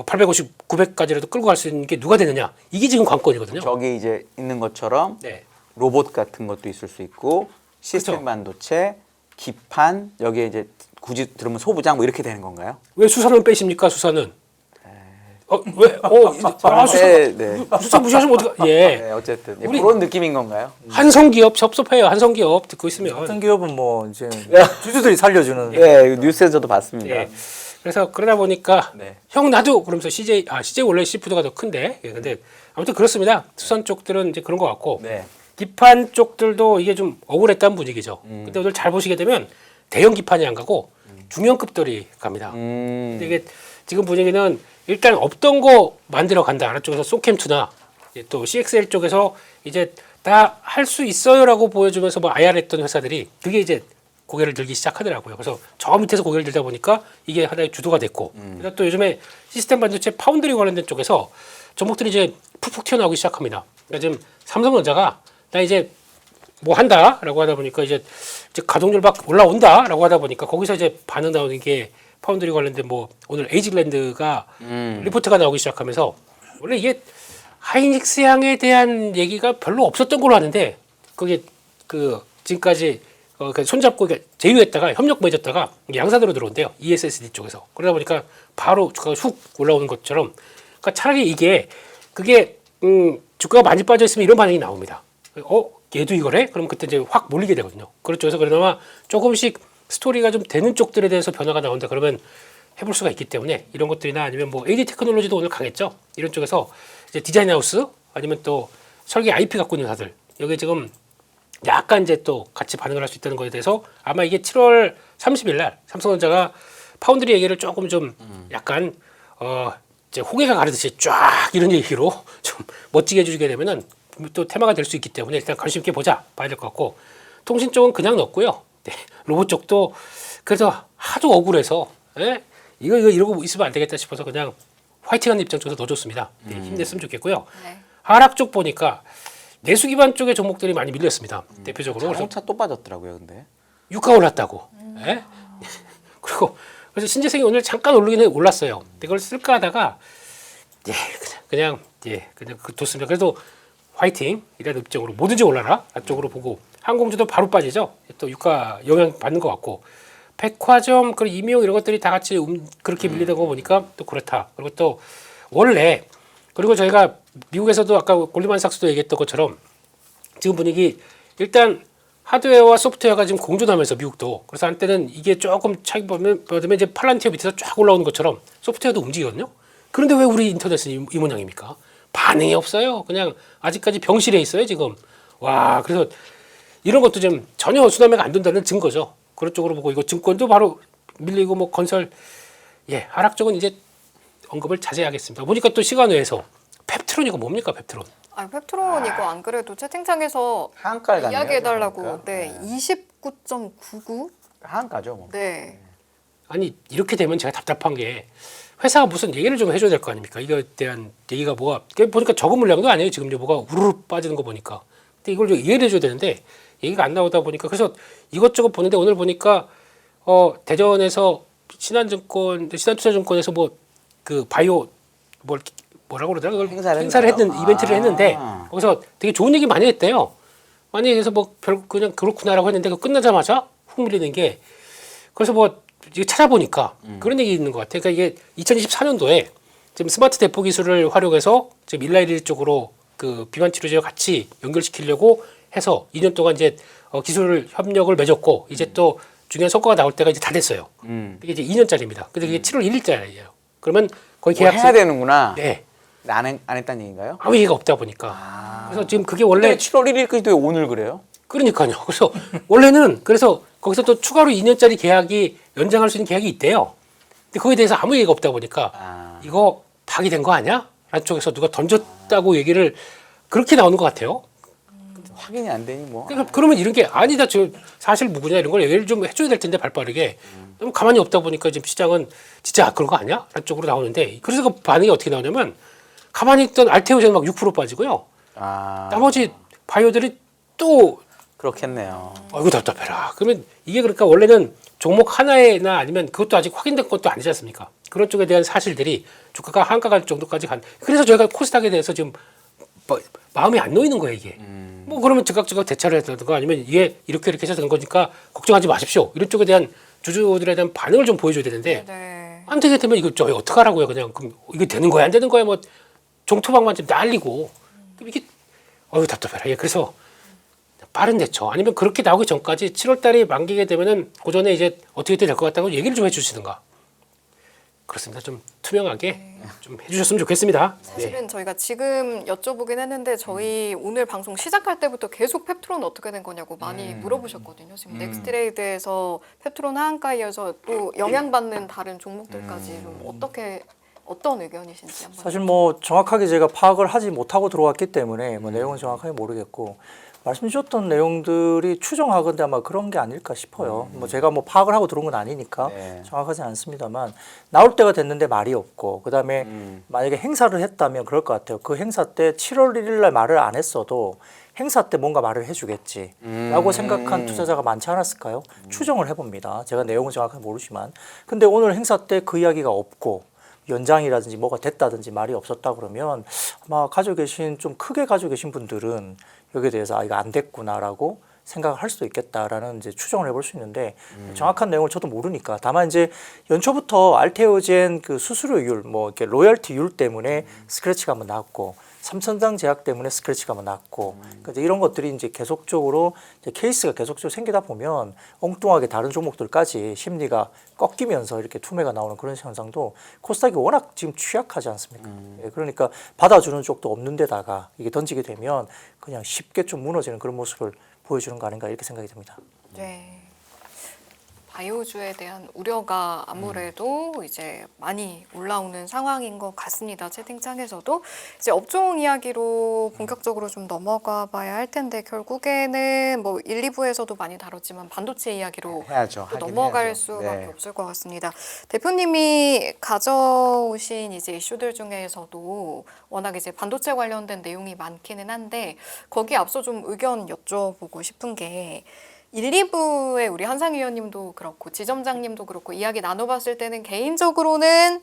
850, 900까지라도 끌고 갈 수 있는 게 누가 되느냐 이게 지금 관건이거든요. 저기 이제 있는 것처럼 네. 로봇 같은 것도 있을 수 있고 시스템 그렇죠. 반도체, 기판 여기에 이제 굳이 들으면 소부장 뭐 이렇게 되는 건가요? 왜 수산은 빼십니까? 수산은? 왜? 수산, 네. 수산 무시하시면 어떡하? 예. 네, 어쨌든 예, 우리- 그런 느낌인 건가요? 한성기업 섭섭해요. 한성기업 듣고 있으면. 어떤 기업은 뭐 이제 주주들이 살려주는 예, 뉴스에서도 봤습니다. 예. 그래서 그러다 보니까 네. 형 나도 그러면서 CJ 원래 시푸드가 더 큰데 예, 근데 아무튼 그렇습니다. 수산 쪽들은 이제 그런 것 같고 네. 기판 쪽들도 이게 좀 억울했다는 분위기죠. 근데 오늘 잘 보시게 되면 대형 기판이 안 가고 중형급들이 갑니다. 근데 이게 지금 분위기는 일단 없던 거 만들어 간다. 아래쪽에서 소캠2나 또 CXL 쪽에서 이제 다 할 수 있어요라고 보여주면서 뭐 IR 했던 회사들이 그게 이제 고개를 들기 시작하더라고요. 그래서 저 밑에서 고개를 들다 보니까 이게 하나의 주도가 됐고 그래서 또 요즘에 시스템 반도체 파운드리 관련된 쪽에서 종목들이 이제 푹푹 튀어나오기 시작합니다. 그러니까 지금 삼성전자가 나 이제 뭐 한다라고 하다 보니까 이제 가동률 막 올라온다라고 하다 보니까 거기서 이제 반응 나오는 게 파운드리 관련된 뭐 오늘 에이즐랜드가 리포트가 나오기 시작하면서 원래 이게 하이닉스 양에 대한 얘기가 별로 없었던 걸로 아는데 그게 그 지금까지 손잡고 제휴했다가 협력 맺었다가 양산으로 들어온대요. ESSD 쪽에서. 그러다 보니까 바로 주가가 훅 올라오는 것처럼 그러니까 차라리 그게 주가가 많이 빠져 있으면 이런 반응이 나옵니다. 얘도 이걸 해? 그럼 그때 이제 확 몰리게 되거든요. 그렇죠. 그래서 그나마 조금씩 스토리가 좀 되는 쪽들에 대해서 변화가 나온다. 그러면 해볼 수가 있기 때문에 이런 것들이나 아니면 뭐 AD 테크놀로지도 오늘 강했죠. 이런 쪽에서 이제 디자인 하우스 아니면 또 설계 IP 갖고 있는 회사들 여기 지금 약간 이제 또 같이 반응을 할 수 있다는 거에 대해서 아마 이게 7월 30일 날 삼성전자가 파운드리 얘기를 조금 좀 약간 이제 호개가 가르듯이 쫙 이런 얘기로 좀 멋지게 해주게 되면은 또 테마가 될 수 있기 때문에 일단 관심 있게 봐야 될 것 같고 통신 쪽은 그냥 넣었고요. 네, 로봇 쪽도 그래서 하도 억울해서 이거 이러고 있으면 안 되겠다 싶어서 그냥 화이팅하는 입장 쪽에서 넣어줬습니다. 네, 힘냈으면 좋겠고요. 네. 하락 쪽 보니까 내수 기반 쪽의 종목들이 많이 밀렸습니다. 대표적으로 그래서 자동차 또 빠졌더라고요, 근데. 유가 올랐다고. 예? 그리고 그래서 신재생이 오늘 잠깐 올랐어요. 근데 그걸 쓸까 하다가 그냥 뒀습니다. 그래도 화이팅 이라는 입장으로 뭐든지 올라라 쪽으로 보고 항공주도 바로 빠지죠. 또 유가 영향 받는 것 같고 백화점 그리고 임용 이런 것들이 다 같이 그렇게 밀리는 거 보니까 또 그렇다. 그리고 또 원래 그리고 저희가 미국에서도 아까 골드만삭스도 얘기했던 것처럼 지금 분위기 일단 하드웨어와 소프트웨어가 지금 공존하면서 미국도 그래서 한때는 이게 조금 차이 받으면 이제 팔란티어 밑에서 쫙 올라오는 것처럼 소프트웨어도 움직이거든요. 그런데 왜 우리 인터넷은 이 모양입니까? 반응이 없어요. 그냥 아직까지 병실에 있어요 지금. 와 그래서 이런 것도 좀 전혀 수남회가 안 된다는 증거죠. 그런 쪽으로 보고 이거 증권도 바로 밀리고 뭐 건설 하락 쪽은 이제 언급을 자제하겠습니다. 보니까 또 시간 외에서 펩트론 이거 뭡니까 펩트론? 펩트론 이거 안 그래도 채팅창에서 하한가를 갔네요. 이야기해달라고. 하한가. 네, 29.99. 하한가죠, 뭐. 네. 아니 이렇게 되면 제가 답답한 게 회사가 무슨 얘기를 좀 해줘야 될 거 아닙니까? 이거에 대한 얘기가 뭐가 보니까 적은 물량도 아니에요. 지금 뭐가 우르르 빠지는 거 보니까. 근데 이걸 좀 이해를 해줘야 되는데 얘기가 안 나오다 보니까 그래서 이것저것 보는데 오늘 보니까 대전에서 신한투자증권에서 뭐 그 바이오 뭐라고 그러더라 그걸 행사를 했는 이벤트를 했는데 거기서 되게 좋은 얘기 많이 했대요. 많이 해서 뭐 그냥 그렇구나라고 했는데 그 끝나자마자 훅 밀리는 게 그래서 뭐 이게 찾아보니까 그런 얘기 있는 것 같아요. 그러니까 이게 2024년도에 지금 스마트 대포 기술을 활용해서 지금 일라이리 쪽으로 그 비만 치료제와 같이 연결시키려고 해서 2년 동안 이제 기술 협력을 맺었고 이제 또 중요한 성과가 나올 때가 이제 다 됐어요. 이게 이제 2년짜리입니다. 근데 이게 7월 1일짜리예요. 그러면 거의 뭐 계약서 해야 되는구나. 네. 안 했다는 얘기인가요? 아무 얘기가 없다 보니까 그래서 지금 그게 원래 근데 7월 1일까지 왜 오늘 그래요? 그러니까요. 그래서 원래는 그래서 거기서 또 추가로 2년짜리 계약이 연장할 수 있는 계약이 있대요. 근데 거기에 대해서 아무 얘기가 없다 보니까 이거 파기된 거 아니야? 라는 쪽에서 누가 던졌다고 얘기를 그렇게 나오는 것 같아요. 확인이 안 되니 뭐. 그러니까 그러면 이런 게 아니다. 저 사실 무구냐 이런 걸 얘기를 좀 해줘야 될 텐데 발빠르게 너무 가만히 없다 보니까 지금 시장은 진짜 그런 거 아니야? 라는 쪽으로 나오는데 그래서 그 반응이 어떻게 나오냐면 가만히 있던 알테오제는 막 6% 빠지고요. 나머지 바이오들이 또 그렇겠네요. 아이고 답답해라. 그러면 이게 그러니까 원래는 종목 하나에나 아니면 그것도 아직 확인된 것도 아니지 않습니까? 그런 쪽에 대한 사실들이 주가가 한가 갈 정도까지 간. 그래서 저희가 코스닥에 대해서 지금 마음이 안 놓이는 거예요 이게. 뭐 그러면 즉각 대처를 했다든가 아니면 이게 이렇게 해서 된 거니까 걱정하지 마십시오. 이런 쪽에 대한 주주들에 대한 반응을 좀 보여줘야 되는데 네. 안 되게 되면 이거 저희 어떻게 하라고요? 그냥 그럼 이게 되는 거야 안 되는 거야 뭐 종토박만 좀 날리고 이게 답답해라. 그래서 빠른 대처 아니면 그렇게 나오기 전까지 7월 달이 만기게 되면은 그 전에 이제 어떻게 될 것 같다고 얘기를 좀 해주시든가. 그렇습니다. 좀 투명하게 좀 해주셨으면 좋겠습니다. 사실은 저희가 지금 여쭤보긴 했는데 저희 오늘 방송 시작할 때부터 계속 펩트론 어떻게 된 거냐고 많이 물어보셨거든요. 지금 넥스트레이드에서 펩트론 하한가에 이어서 또 영향받는 다른 종목들까지 좀 어떤 의견이신지 한번. 사실 뭐 정확하게 제가 파악을 하지 못하고 들어왔기 때문에 뭐 내용은 정확하게 모르겠고 말씀 주셨던 내용들이 추정하건대 아마 그런 게 아닐까 싶어요. 뭐 제가 뭐 파악을 하고 들어온 건 아니니까 정확하지 않습니다만 나올 때가 됐는데 말이 없고 그다음에 만약에 행사를 했다면 그럴 것 같아요. 그 행사 때 7월 1일 날 말을 안 했어도 행사 때 뭔가 말을 해주겠지라고 생각한 투자자가 많지 않았을까요? 추정을 해봅니다. 제가 내용은 정확하게 모르지만 근데 오늘 행사 때 그 이야기가 없고 연장이라든지 뭐가 됐다든지 말이 없었다 그러면 아마 가지고 계신 좀 크게 가지고 계신 분들은 여기에 대해서 이거 안 됐구나라고 생각을 할 수도 있겠다라는 이제 추정을 해볼 수 있는데 정확한 내용을 저도 모르니까 다만 이제 연초부터 알테오젠 그 수수료율 뭐 이렇게 로열티율 때문에 스크래치가 한번 나왔고 삼천장 제약 때문에 스크래치가 났고 그러니까 이제 이런 것들이 이제 계속적으로 이제 케이스가 계속적으로 생기다 보면 엉뚱하게 다른 종목들까지 심리가 꺾이면서 이렇게 투매가 나오는 그런 현상도 코스닥이 워낙 지금 취약하지 않습니까? 예, 그러니까 받아주는 쪽도 없는 데다가 이게 던지게 되면 그냥 쉽게 좀 무너지는 그런 모습을 보여주는 거 아닌가 이렇게 생각이 듭니다. 네. 바이오주에 대한 우려가 아무래도 이제 많이 올라오는 상황인 것 같습니다. 채팅창에서도 이제 업종 이야기로 본격적으로 좀 넘어가 봐야 할 텐데 결국에는 뭐 1, 2부에서도 많이 다뤘지만 반도체 이야기로 해야죠. 또 하긴 넘어갈 해야죠. 수밖에 네. 없을 것 같습니다. 대표님이 가져오신 이제 이슈들 중에서도 워낙 이제 반도체 관련된 내용이 많기는 한데 거기에 앞서 좀 의견 여쭤보고 싶은 게 1, 2부에 우리 한상 위원님도 그렇고 지점장님도 그렇고 이야기 나눠봤을 때는 개인적으로는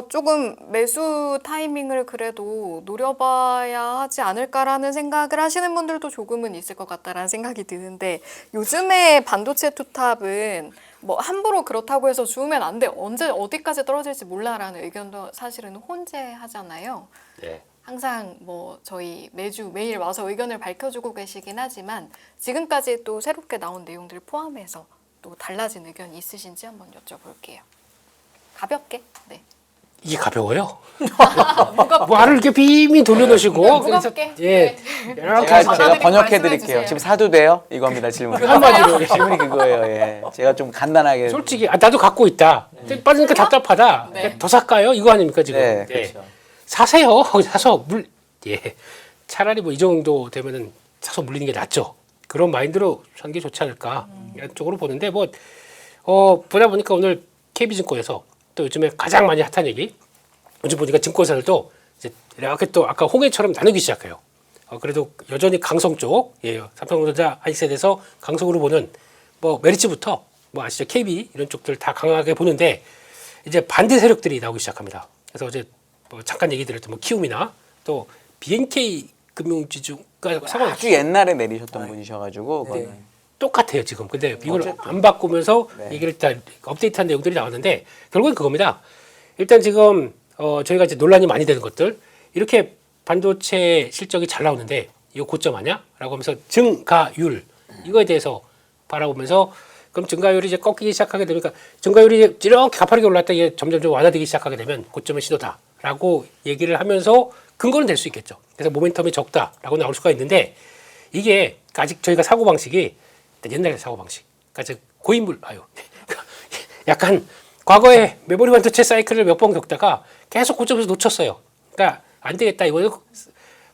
조금 매수 타이밍을 그래도 노려봐야 하지 않을까라는 생각을 하시는 분들도 조금은 있을 것 같다라는 생각이 드는데 요즘에 반도체 투탑은 뭐 함부로 그렇다고 해서 주우면 안 돼. 언제 어디까지 떨어질지 몰라라는 의견도 사실은 혼재하잖아요. 네. 항상 뭐 저희 매일 와서 의견을 밝혀주고 계시긴 하지만 지금까지 또 새롭게 나온 내용들을 포함해서 또 달라진 의견이 있으신지 한번 여쭤볼게요. 가볍게. 네. 이게 가벼워요. 무겁게. 말을 이렇게 빔이 돌려놓으시고 무겁게. 예, 네. 여러 제가 가지 받아들이고 번역해 말씀해 드릴게요. 주세요. 지금 사도 돼요? 이겁니다 질문. 한마디로 질문이 그거예요. 예. 제가 좀 간단하게. 솔직히 나도 갖고 있다. 빠지니까 답답하다. 네. 더 살까요? 이거 아닙니까 지금? 네, 그렇죠. 사세요. 사서 차라리 뭐 이 정도 되면은 사서 물리는 게 낫죠. 그런 마인드로 사는 게 좋지 않을까 이런 쪽으로 보는데 보다 보니까 오늘 KB증권에서 또 요즘에 가장 많이 핫한 얘기. 요즘 보니까 증권사들도 이제 이렇게 또 아까 홍해처럼 나누기 시작해요. 그래도 여전히 강성 쪽, 삼성전자, 하이셋에서 강성으로 보는 뭐 메리츠부터 뭐 아시죠? KB 이런 쪽들 다 강하게 보는데 이제 반대 세력들이 나오기 시작합니다. 그래서 어제 뭐 잠깐 얘기 드렸던 뭐 키움이나 또 BNK 금융지주가 상황 아주 옛날에 내리셨던 분이셔가지고 그거는 똑같아요 지금. 근데 이걸 안 바꾸면서 네. 얘기를 다 업데이트한 내용들이 나왔는데 결국은 그겁니다. 일단 지금 저희가 이제 논란이 많이 되는 것들 이렇게 반도체 실적이 잘 나오는데 이거 고점 아니야?라고 하면서 증가율 이거에 대해서 바라보면서 그럼 증가율이 이제 꺾이기 시작하게 되니까 증가율이 이렇게 가파르게 올랐다 이게 점점 좀 완화되기 시작하게 되면 고점의 신호다라고 얘기를 하면서 근거는 될 수 있겠죠. 그래서 모멘텀이 적다라고 나올 수가 있는데 이게 아직 저희가 사고 방식이 옛날의 사고 방식, 그러니까 고인물 약간 과거에 메모리 반도체 사이클을 몇 번 겪다가 계속 고점에서 놓쳤어요. 그러니까 안 되겠다 이거는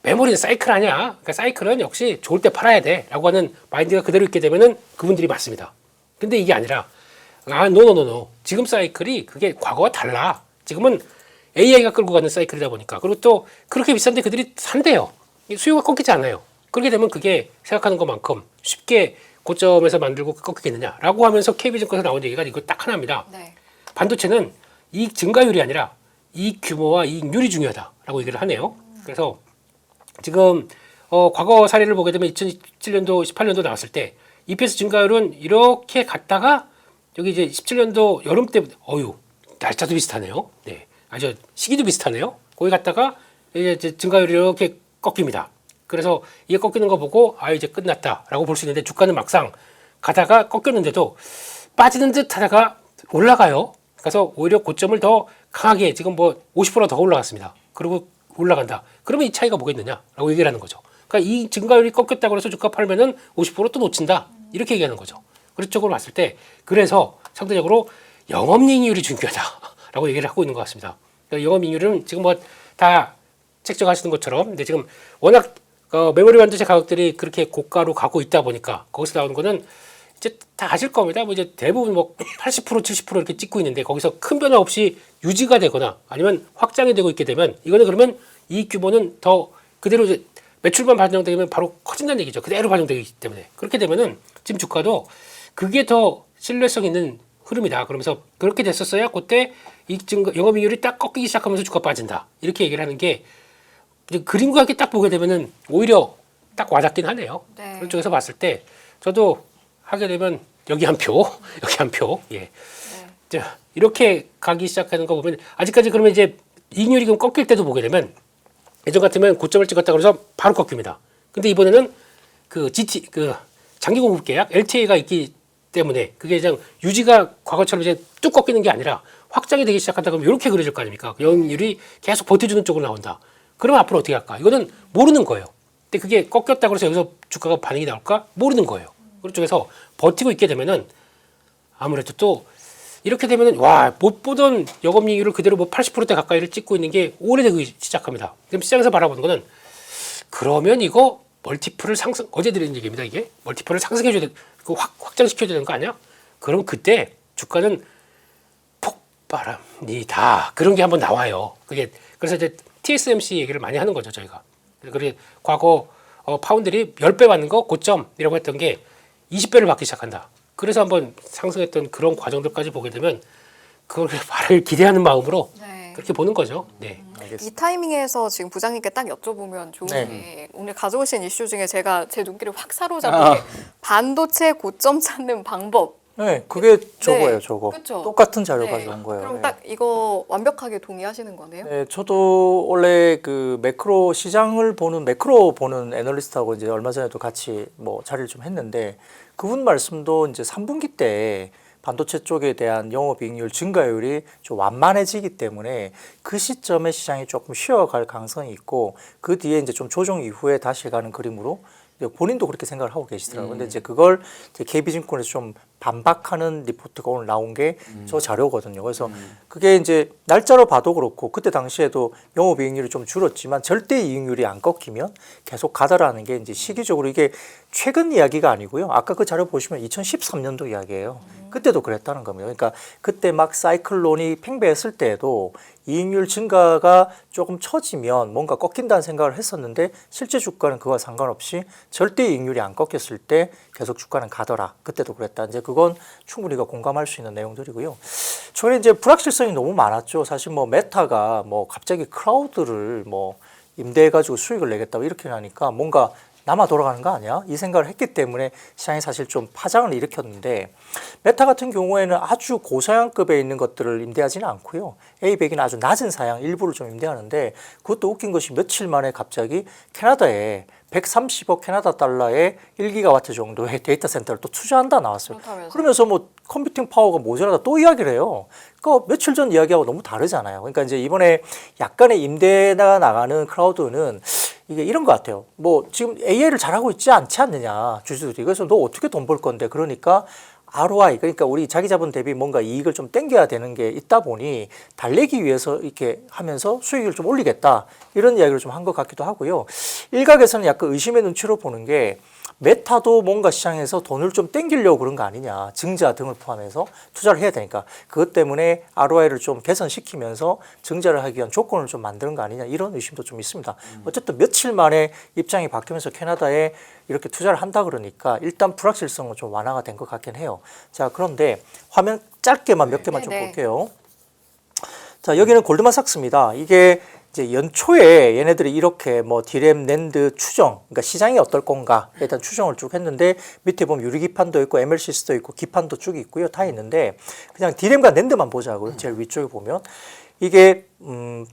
메모리는 사이클 아니야. 그러니까 사이클은 역시 좋을 때 팔아야 돼라고 하는 마인드가 그대로 있게 되면은 그분들이 맞습니다. 근데 이게 아니라 노노노노 지금 사이클이 그게 과거와 달라. 지금은 AI가 끌고 가는 사이클이다 보니까 그리고 또 그렇게 비싼데 그들이 산대요. 수요가 꺾이지 않아요. 그렇게 되면 그게 생각하는 것만큼 쉽게 고점에서 만들고 꺾이겠느냐라고 하면서 KB증권에서 나온 얘기가 이거 딱 하나입니다. 네. 반도체는 반도체는 이익 증가율이 아니라 이익 규모와 이익률이 중요하다라고 얘기를 하네요. 그래서 지금 과거 사례를 보게 되면 2017년도, 18년도 나왔을 때 EPS 증가율은 이렇게 갔다가 여기 이제 17년도 여름 때 날짜도 비슷하네요. 네, 아주 시기도 비슷하네요. 거기 갔다가 이제 증가율이 이렇게 꺾입니다. 그래서 이게 꺾이는 거 보고 이제 끝났다라고 볼 수 있는데 주가는 막상 가다가 꺾였는데도 빠지는 듯 하다가 올라가요. 그래서 오히려 고점을 더 강하게 지금 뭐 50%더 올라갔습니다. 그리고 올라간다. 그러면 이 차이가 뭐겠느냐라고 얘기를 하는 거죠. 그러니까 이 증가율이 꺾였다고 해서 주가 팔면은 50%또 놓친다. 이렇게 얘기하는 거죠. 그런 쪽으로 봤을 때 그래서 상대적으로 영업이익률이 중요하다라고 얘기를 하고 있는 것 같습니다. 그러니까 영업이익률은 지금 뭐 다 책정하시는 것처럼 근데 지금 워낙 메모리 반도체 가격들이 그렇게 고가로 가고 있다 보니까 거기서 나오는 거는 이제 다 아실 겁니다. 뭐 이제 대부분 뭐 80% 70% 이렇게 찍고 있는데 거기서 큰 변화 없이 유지가 되거나 아니면 확장이 되고 있게 되면 이거는 그러면 이익 규모는 더 그대로 이제 매출만 반영되면 바로 커진다는 얘기죠. 그대로 반영되기 때문에 그렇게 되면은 지금 주가도 그게 더 신뢰성 있는 흐름이다. 그러면서 그렇게 됐었어야 그때 이익 증가 영업이익률이 딱 꺾이기 시작하면서 주가 빠진다. 이렇게 얘기를 하는 게 그림과 함께 딱 보게 되면은 오히려 딱 와닿긴 하네요. 네. 그런 쪽에서 봤을 때 저도 하게 되면 여기 한 표, 여기 한 표. 예. 자, 이렇게 가기 시작하는 거 보면 아직까지 그러면 이제 이익률이 좀 꺾일 때도 보게 되면 예전 같으면 고점을 찍었다 그래서 바로 꺾입니다. 근데 이번에는 그 장기 공급 계약 LTA가 있기 때문에 그게 그냥 유지가 과거처럼 이제 뚝 꺾이는 게 아니라 확장이 되기 시작한다 그러면 이렇게 그려질 거 아닙니까? 영업이율이 계속 버텨주는 쪽으로 나온다. 그러면 앞으로 어떻게 할까? 이거는 모르는 거예요. 근데 그게 꺾였다고 해서 여기서 주가가 반응이 나올까? 모르는 거예요. 그런 쪽에서 버티고 있게 되면은 아무래도 또 이렇게 되면은 와, 못 보던 영업이익률을 그대로 뭐 80%대 가까이를 찍고 있는 게 오래되기 시작합니다. 그럼 시장에서 바라보는 거는 그러면 이거 멀티플을 상승, 어제 드린 얘기입니다. 이게 멀티플을 상승해줘야 돼, 그 확장시켜야 되는 거 아니야? 그럼 그때 주가는 폭발합니다. 그런 게 한번 나와요. 그게 그래서 이제 TSMC 얘기를 많이 하는 거죠, 저희가. 그래 과거 파운드리 10배 받는 거 고점이라고 했던 게 20배를 받기 시작한다. 그래서 한번 상승했던 그런 과정들까지 보게 되면 그걸 발을 기대하는 마음으로 네. 그렇게 보는 거죠. 네. 이 타이밍에서 지금 부장님께 딱 여쭤보면 좋은 네. 게 오늘 가져오신 이슈 중에 제가 제 눈길을 확 사로잡은 게 반도체 고점 찾는 방법. 네, 그게 네. 저거예요, 저거. 그쵸? 똑같은 자료 네. 가져온 거예요. 그럼 네. 딱 이거 완벽하게 동의하시는 거네요? 네, 저도 원래 그 매크로 시장을 보는 매크로 보는 애널리스트하고 이제 얼마 전에도 같이 뭐 자리를 좀 했는데 그분 말씀도 이제 3분기 때 반도체 쪽에 대한 영업이익률 증가율이 좀 완만해지기 때문에 그 시점에 시장이 조금 쉬어갈 가능성이 있고 그 뒤에 이제 좀 조정 이후에 다시 가는 그림으로 본인도 그렇게 생각을 하고 계시더라고요. 근데 이제 그걸 이제 KB증권에서 좀 반박하는 리포트가 오늘 나온 게 저 자료거든요. 그래서 그게 이제 날짜로 봐도 그렇고 그때 당시에도 영업이익률이 좀 줄었지만 절대 이익률이 안 꺾이면 계속 가다라는 게 이제 시기적으로 이게 최근 이야기가 아니고요. 아까 그 자료 보시면 2013년도 이야기예요. 그때도 그랬다는 겁니다. 그러니까 그때 막 사이클론이 팽배했을 때에도 이익률 증가가 조금 처지면 뭔가 꺾인다는 생각을 했었는데 실제 주가는 그와 상관없이 절대 이익률이 안 꺾였을 때 계속 주가는 가더라. 그때도 그랬다. 이제 그건 충분히 공감할 수 있는 내용들이고요. 최근에 이제 불확실성이 너무 많았죠. 사실 뭐 메타가 뭐 갑자기 클라우드를 뭐 임대해가지고 수익을 내겠다고 이렇게 하니까 뭔가 남아 돌아가는 거 아니야? 이 생각을 했기 때문에 시장이 사실 좀 파장을 일으켰는데 메타 같은 경우에는 아주 고사양급에 있는 것들을 임대하지는 않고요. A100이나 아주 낮은 사양 일부를 좀 임대하는데 그것도 웃긴 것이 며칠 만에 갑자기 캐나다에 130억 캐나다 달러의 1기가와트 정도의 데이터 센터를 또 투자한다 나왔어요. 그렇다면서요? 그러면서 뭐 컴퓨팅 파워가 모자라다 또 이야기를 해요. 그러니까 며칠 전 이야기하고 너무 다르잖아요. 그러니까 이제 이번에 약간의 임대가 나가는 클라우드는 이게 이런 것 같아요. 뭐 지금 AI를 잘하고 있지 않지 않느냐 주주들이. 그래서 너 어떻게 돈 벌 건데 그러니까 ROI 그러니까 우리 자기 자본 대비 뭔가 이익을 좀 땡겨야 되는 게 있다 보니 달래기 위해서 이렇게 하면서 수익을 좀 올리겠다 이런 이야기를 좀 한 것 같기도 하고요. 일각에서는 약간 의심의 눈치로 보는 게 메타도 뭔가 시장에서 돈을 좀 땡기려고 그런 거 아니냐. 증자 등을 포함해서 투자를 해야 되니까 그것 때문에 ROI를 좀 개선시키면서 증자를 하기 위한 조건을 좀 만드는 거 아니냐 이런 의심도 좀 있습니다. 어쨌든 며칠 만에 입장이 바뀌면서 캐나다에 이렇게 투자를 한다 그러니까 일단 불확실성은 좀 완화가 된 것 같긴 해요. 자, 그런데 화면 짧게만 몇 개만 좀 네. 볼게요. 자, 여기는 골드만삭스입니다. 이게 이제 연초에 얘네들이 이렇게 뭐 디램, 낸드 추정, 그러니까 시장이 어떨 건가 일단 추정을 쭉 했는데 밑에 보면 유리기판도 있고 MLCS도 있고 기판도 쭉 있고요. 다 있는데 그냥 디램과 낸드만 보자고요. 제일 위쪽에 보면 이게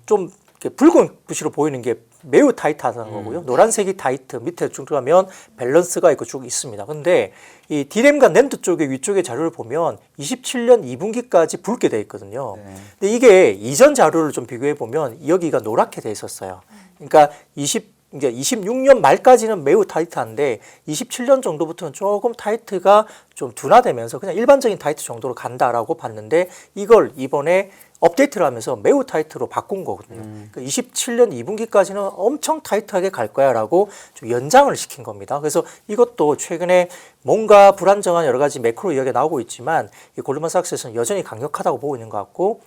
좀 이렇게 붉은 붓으로 보이는 게 매우 타이트하다는 거고요. 노란색이 타이트, 밑에 쭉 들어가면 밸런스가 있고 쭉 있습니다. 근데 이 디램과 낸드 쪽의 위쪽의 자료를 보면 27년 2분기까지 붉게 돼 있거든요. 근데 이게 이전 자료를 좀 비교해 보면 여기가 노랗게 돼 있었어요. 그러니까 26년 말까지는 매우 타이트한데 27년 정도부터는 조금 타이트가 좀 둔화되면서 그냥 일반적인 타이트 정도로 간다라고 봤는데 이걸 이번에 업데이트를 하면서 매우 타이트로 바꾼 거거든요. 그러니까 27년 2분기까지는 엄청 타이트하게 갈 거야 라고 좀 연장을 시킨 겁니다. 그래서 이것도 최근에 뭔가 불안정한 여러 가지 매크로 이야기가 나오고 있지만 이 골드만삭스에서는 여전히 강력하다고 보고 있는 것 같고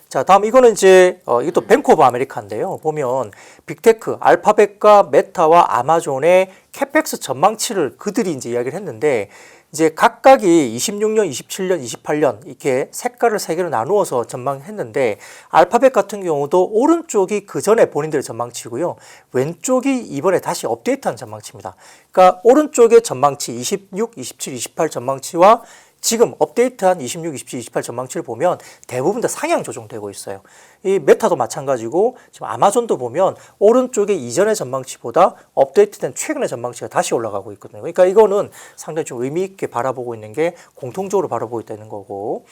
자, 다음 이거는 이제 이것도 뱅크 오브 아메리카인데요. 보면 빅테크, 알파벳과 메타와 아마존의 캐펙스 전망치를 그들이 이제 이야기를 했는데 이제 각각이 26년, 27년, 28년 이렇게 색깔을 세 개로 나누어서 전망했는데 알파벳 같은 경우도 오른쪽이 그 전에 본인들의 전망치고요. 왼쪽이 이번에 다시 업데이트한 전망치입니다. 그러니까 오른쪽의 전망치 26, 27, 28 전망치와 지금 업데이트한 26, 27, 28 전망치를 보면 대부분 다 상향 조정되고 있어요. 이 메타도 마찬가지고 지금 아마존도 보면 오른쪽에 이전의 전망치보다 업데이트된 최근의 전망치가 다시 올라가고 있거든요. 그러니까 이거는 상당히 좀 의미 있게 바라보고 있는 게 공통적으로 바라보고 있다는 거고.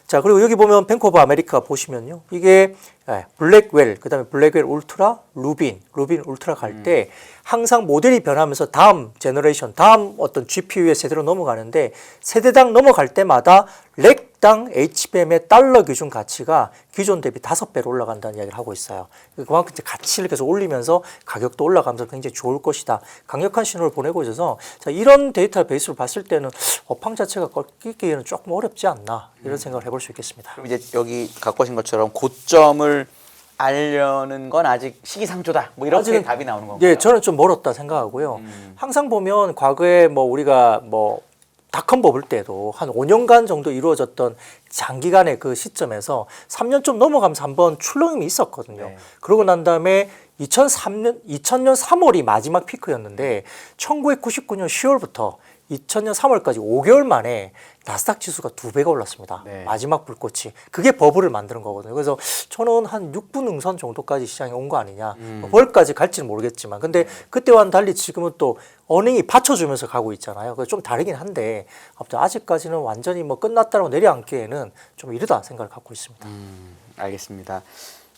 자, 그리고 여기 보면 뱅크 오브 아메리카 보시면요. 이게 블랙웰, 그다음에 블랙웰 울트라, 루빈 울트라 갈 때 항상 모델이 변하면서 다음 제너레이션, 다음 어떤 GPU의 세대로 넘어가는데 세대당 넘어갈 때마다 렉당 HBM의 달러 기준 가치가 기존 대비 5배로 올라간다는 이야기를 하고 있어요. 그만큼 이제 가치를 계속 올리면서 가격도 올라가면서 굉장히 좋을 것이다. 강력한 신호를 보내고 있어서 자, 이런 데이터 베이스로 봤을 때는 업황 자체가 꺾이기에는 조금 어렵지 않나 이런 생각을 해볼 수 있겠습니다. 그럼 이제 여기 갖고 오신 것처럼 고점을 알려는 건 아직 시기상조다. 뭐 이렇게 아직은, 답이 나오는 건가요? 예, 저는 좀 멀었다 생각하고요. 항상 보면 과거에 뭐 우리가 뭐 닷컴 버블 때도 한 5년간 정도 이루어졌던 장기간의 그 시점에서 3년 좀 넘어가면서 한번 출렁임이 있었거든요. 네. 그러고 난 다음에 2000년 3월이 마지막 피크였는데 1999년 10월부터 2000년 3월까지 5개월 만에 나스닥 지수가 2배가 올랐습니다. 네. 마지막 불꽃이. 그게 버블을 만드는 거거든요. 그래서 저는 한 6분 응선 정도까지 시장에 온 거 아니냐. 벌까지 갈지는 모르겠지만. 근데 그때와는 달리 지금은 또 어닝이 받쳐주면서 가고 있잖아요. 그래서 좀 다르긴 한데 아무튼 아직까지는 완전히 뭐 끝났다고 내려앉기에는 좀 이르다 생각을 갖고 있습니다. 알겠습니다.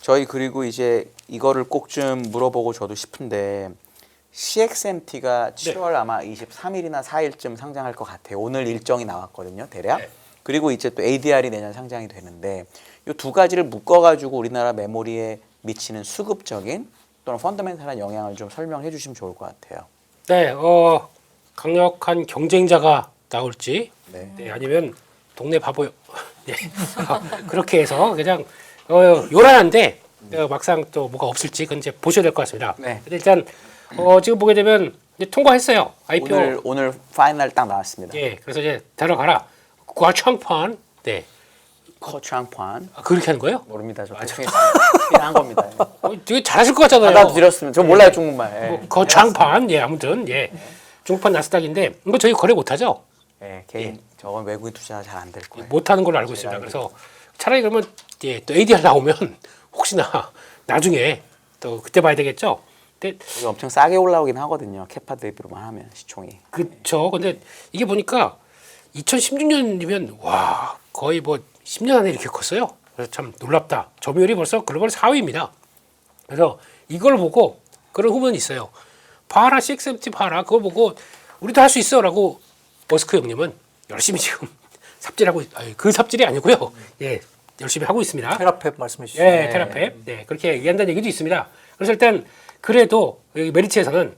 저희 그리고 이제 이거를 꼭 좀 물어보고 저도 싶은데 CXMT가 7월 아마 23일이나 4일쯤 상장할 것 같아요. 오늘 일정이 나왔거든요, 대략. 네. 그리고 이제 또 ADR이 내년 상장이 되는데 이 두 가지를 묶어가지고 우리나라 메모리에 미치는 수급적인 또는 펀더멘탈한 영향을 좀 설명해 주시면 좋을 것 같아요. 네, 강력한 경쟁자가 나올지, 네. 네, 아니면 동네 바보, 네, 그렇게 해서 그냥 요란한데 막상 또 뭐가 없을지 그건 이제 보셔야 될 것 같습니다. 네. 근데 일단 지금 보게 되면 이제 통과했어요. IPO. 오늘 파이널 딱 나왔습니다. 예, 그래서 이제 들어가라. 과창판. 네, 커창판 그렇게 하는 거예요? 모릅니다. 저 대충 그냥 한 겁니다. 되게 잘하실 것 같잖아요. 나도 드렸으면 저 몰라요 중국말. 예. 거창판. 예, 아무튼 예, 중국판 나스닥인데 이거 저희 거래 못하죠. 예, 개인 저건 외국인 투자 잘 안 될 거예요. 못하는 걸로 알고 있습니다. 그래서 차라리 그러면 예, 또 ADR 나오면 혹시나 나중에 또 그때 봐야 되겠죠. 근데 이게 엄청 싸게 올라오긴 하거든요. 캐파 대비로만 하면 시총이. 그렇죠. 근데 이게 보니까 2016년이면 와 거의 뭐 10년 안에 이렇게 컸어요. 그래서 참 놀랍다. 점유율이 벌써 글로벌 4위입니다. 그래서 이걸 보고 그런 후문이 있어요. 봐라 CXMT 봐라 그걸 보고 우리도 할 수 있어라고 머스크 형님은 열심히 지금 삽질하고 그 삽질이 아니고요. 예 열심히 하고 있습니다. 테라펩 말씀해 주시죠. 예, 테라펩. 네, 그렇게 얘기한다는 얘기도 있습니다. 그래서 일단 그래도 여기 메리츠에서는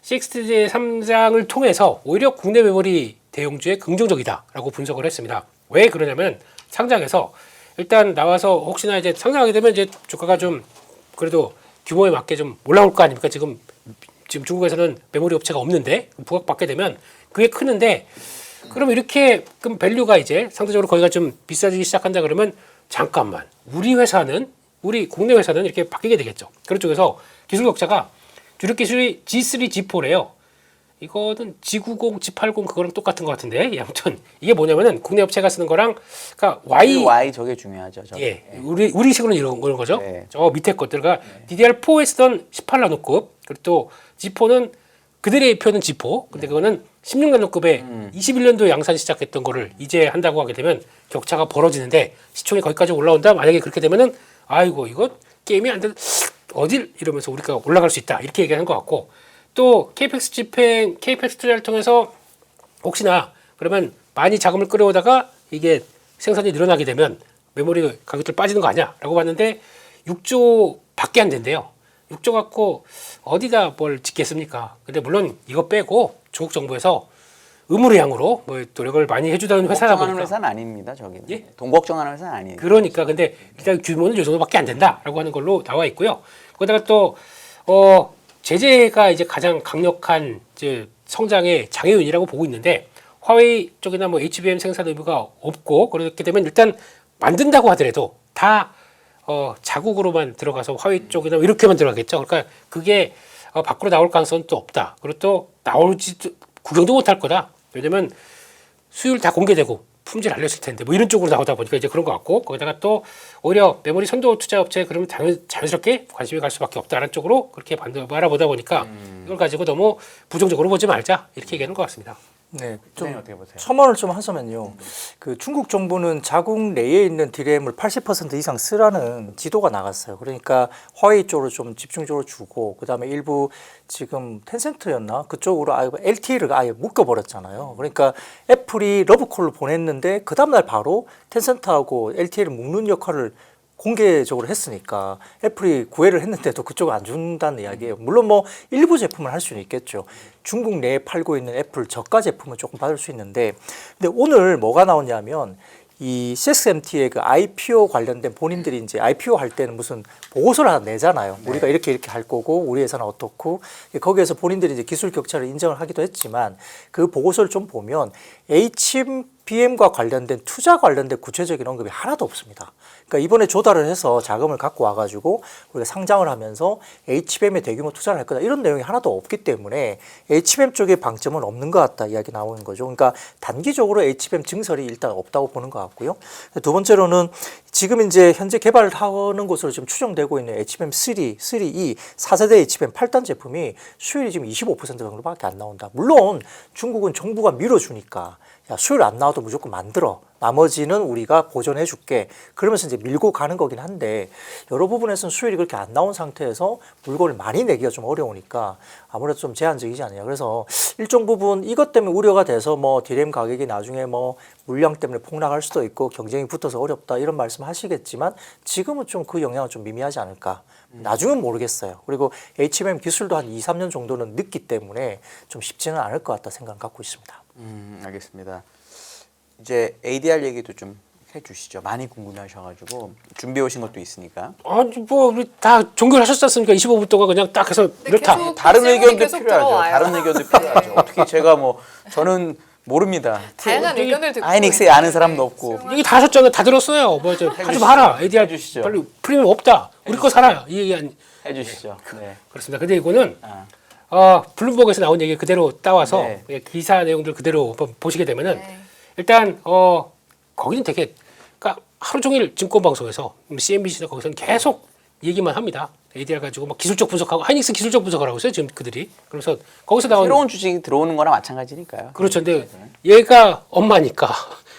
CXT 3장을 통해서 오히려 국내 메모리 대용주에 긍정적이다라고 분석을 했습니다. 왜 그러냐면 상장에서 일단 나와서 혹시나 이제 상장하게 되면 이제 주가가 좀 그래도 규모에 맞게 좀 올라올 거 아닙니까? 지금 중국에서는 메모리 업체가 없는데 부각받게 되면 그게 크는데 그럼 이렇게 그럼 밸류가 이제 상대적으로 거기가 좀 비싸지기 시작한다 그러면 잠깐만 우리 국내 회사는 이렇게 바뀌게 되겠죠. 그런 쪽에서 기술 격차가 주력 기술이 G3, G4래요. 이거는 G90, G80 그거랑 똑같은 것 같은데 아무튼 이게 뭐냐면은 국내 업체가 쓰는 거랑 그러니까 Y 저게 중요하죠. 저게. 예, 우리식으로는 이런 거죠. 네. 저 밑에 것들과 DDR4에 쓰던 18나노급 그리고 또 G4는 그들의 표는 G4 근데 그거는 16나노급에 21년도에 양산 시작했던 거를 이제 한다고 하게 되면 격차가 벌어지는데 시총이 거기까지 올라온다. 만약에 그렇게 되면은 아이고 이거 게임이 안 돼. 어딜 이러면서 우리가 올라갈 수 있다. 이렇게 얘기하는 것 같고 또 KPX 집행, KPX 투자를 통해서 혹시나 그러면 많이 자금을 끌어오다가 이게 생산이 늘어나게 되면 메모리 가격들 빠지는 거 아니야? 라고 봤는데 6조 밖에 안 된대요. 6조 갖고 어디다 뭘 짓겠습니까? 근데 물론 이거 빼고 조국 정부에서 의무량으로 뭐 노력을 많이 해주다는 회사다 걱정하는 보니까 회사는 아닙니다. 저기는. 예? 돈 걱정하는 회사는 아니에요. 그러니까 근데 일단 규모는 이 정도밖에 안 된다라고 하는 걸로 나와 있고요. 거기다가 또 제재가 이제 가장 강력한 이제 성장의 장애인이라고 보고 있는데 화웨이 쪽이나 뭐 HBM 생산 의무가 없고 그렇게 되면 일단 만든다고 하더라도 다 자국으로만 들어가서 화웨이 쪽이나 이렇게만 들어가겠죠. 그러니까 그게 밖으로 나올 가능성은 또 없다. 그리고 또 나올지 구경도 못할 거다. 왜냐면 수율 다 공개되고 품질 알렸을 텐데 뭐 이런 쪽으로 나오다 보니까 이제 그런 것 같고 거기다가 또 오히려 메모리 선도 투자 업체 그러면 자연스럽게 관심이 갈 수밖에 없다는 쪽으로 그렇게 바라보다 보니까 이걸 가지고 너무 부정적으로 보지 말자 이렇게 얘기하는 것 같습니다. 네, 네, 좀 어떻게 보세요? 첨언을 좀 하자면요. 그 중국 정부는 자국 내에 있는 DRAM을 80% 이상 쓰라는 지도가 나갔어요. 그러니까 화웨이 쪽으로 좀 집중적으로 주고 그다음에 일부 지금 텐센트였나 그쪽으로 아예 LTE를 아예 묶어버렸잖아요. 그러니까 애플이 러브콜을 보냈는데 그 다음날 바로 텐센트하고 LTE를 묶는 역할을 공개적으로 했으니까 애플이 구애를 했는데도 그쪽을 안 준다는 이야기예요. 물론 뭐 일부 제품을 할 수는 있겠죠. 중국 내에 팔고 있는 애플 저가 제품은 조금 받을 수 있는데 근데 오늘 뭐가 나오냐면 이 CXMT의 그 IPO 관련된 본인들이 이제 IPO 할 때는 무슨 보고서를 하나 내잖아요. 우리가 이렇게 할 거고 우리 회사는 어떻고 거기에서 본인들이 이제 기술 격차를 인정을 하기도 했지만 그 보고서를 좀 보면 HBM과 관련된 투자 관련된 구체적인 언급이 하나도 없습니다. 그러니까 이번에 조달을 해서 자금을 갖고 와가지고 우리가 상장을 하면서 HBM에 대규모 투자를 할 거다 이런 내용이 하나도 없기 때문에 HBM 쪽에 방점은 없는 것 같다 이야기 나오는 거죠. 그러니까 단기적으로 HBM 증설이 일단 없다고 보는 것 같고요. 두 번째로는 지금 이제 현재 개발을 하는 것으로 지금 추정되고 있는 HBM3, 3E 4세대 HBM 8단 제품이 수율이 지금 25% 정도밖에 안 나온다. 물론 중국은 정부가 밀어주니까 야, 수율 안 나와도 무조건 만들어. 나머지는 우리가 보존해 줄게. 그러면서 이제 밀고 가는 거긴 한데 여러 부분에서는 수율이 그렇게 안 나온 상태에서 물건을 많이 내기가 좀 어려우니까 아무래도 좀 제한적이지 않느냐. 그래서 일정 부분 이것 때문에 우려가 돼서 뭐 DRAM 가격이 나중에 뭐 물량 때문에 폭락할 수도 있고 경쟁이 붙어서 어렵다 이런 말씀 하시겠지만 지금은 좀 그 영향은 좀 미미하지 않을까. 나중은 모르겠어요. 그리고 HBM 기술도 한 2, 3년 정도는 늦기 때문에 좀 쉽지는 않을 것 같다 생각을 갖고 있습니다. 알겠습니다. 이제 ADR 얘기도 좀 해주시죠. 많이 궁금해하셔가지고 준비해 오신 것도 있으니까. 아니 뭐 우리 다 종결하셨지 않습니까? 25분 동안 그냥 딱 해서 이렇다. 계속 다른 질문이 의견도 계속 필요하죠. 들어와요. 다른 의견도 필요하죠. 어떻게 제가 뭐 저는 모릅니다. 다양한 의견을 듣고 아이닉스에 아는 사람도 없고. 얘기 다 하셨잖아요. 다 들었어요. 뭐 저 하지 마라. ADR 해주시죠. 빨리 프리미엄 없다. 우리 거 살아. 이 얘기 아니 해주시죠. 네. 그렇습니다. 근데 이거는 아, 블룸버그에서 나온 얘기 그대로 따와서 네. 그냥 기사 내용들 그대로 한번 보시게 되면은 네. 일단 거기는 되게 그러니까 하루 종일 증권 방송에서 CNBC나 거기서는 계속 얘기만 합니다. ADR 가지고 막 기술적 분석하고 하이닉스 기술적 분석을 하고 있어요. 지금 그들이. 그래서 거기서 나온 새로운 주식이 들어오는 거랑 마찬가지니까요. 그렇죠. 근데 얘가 엄마니까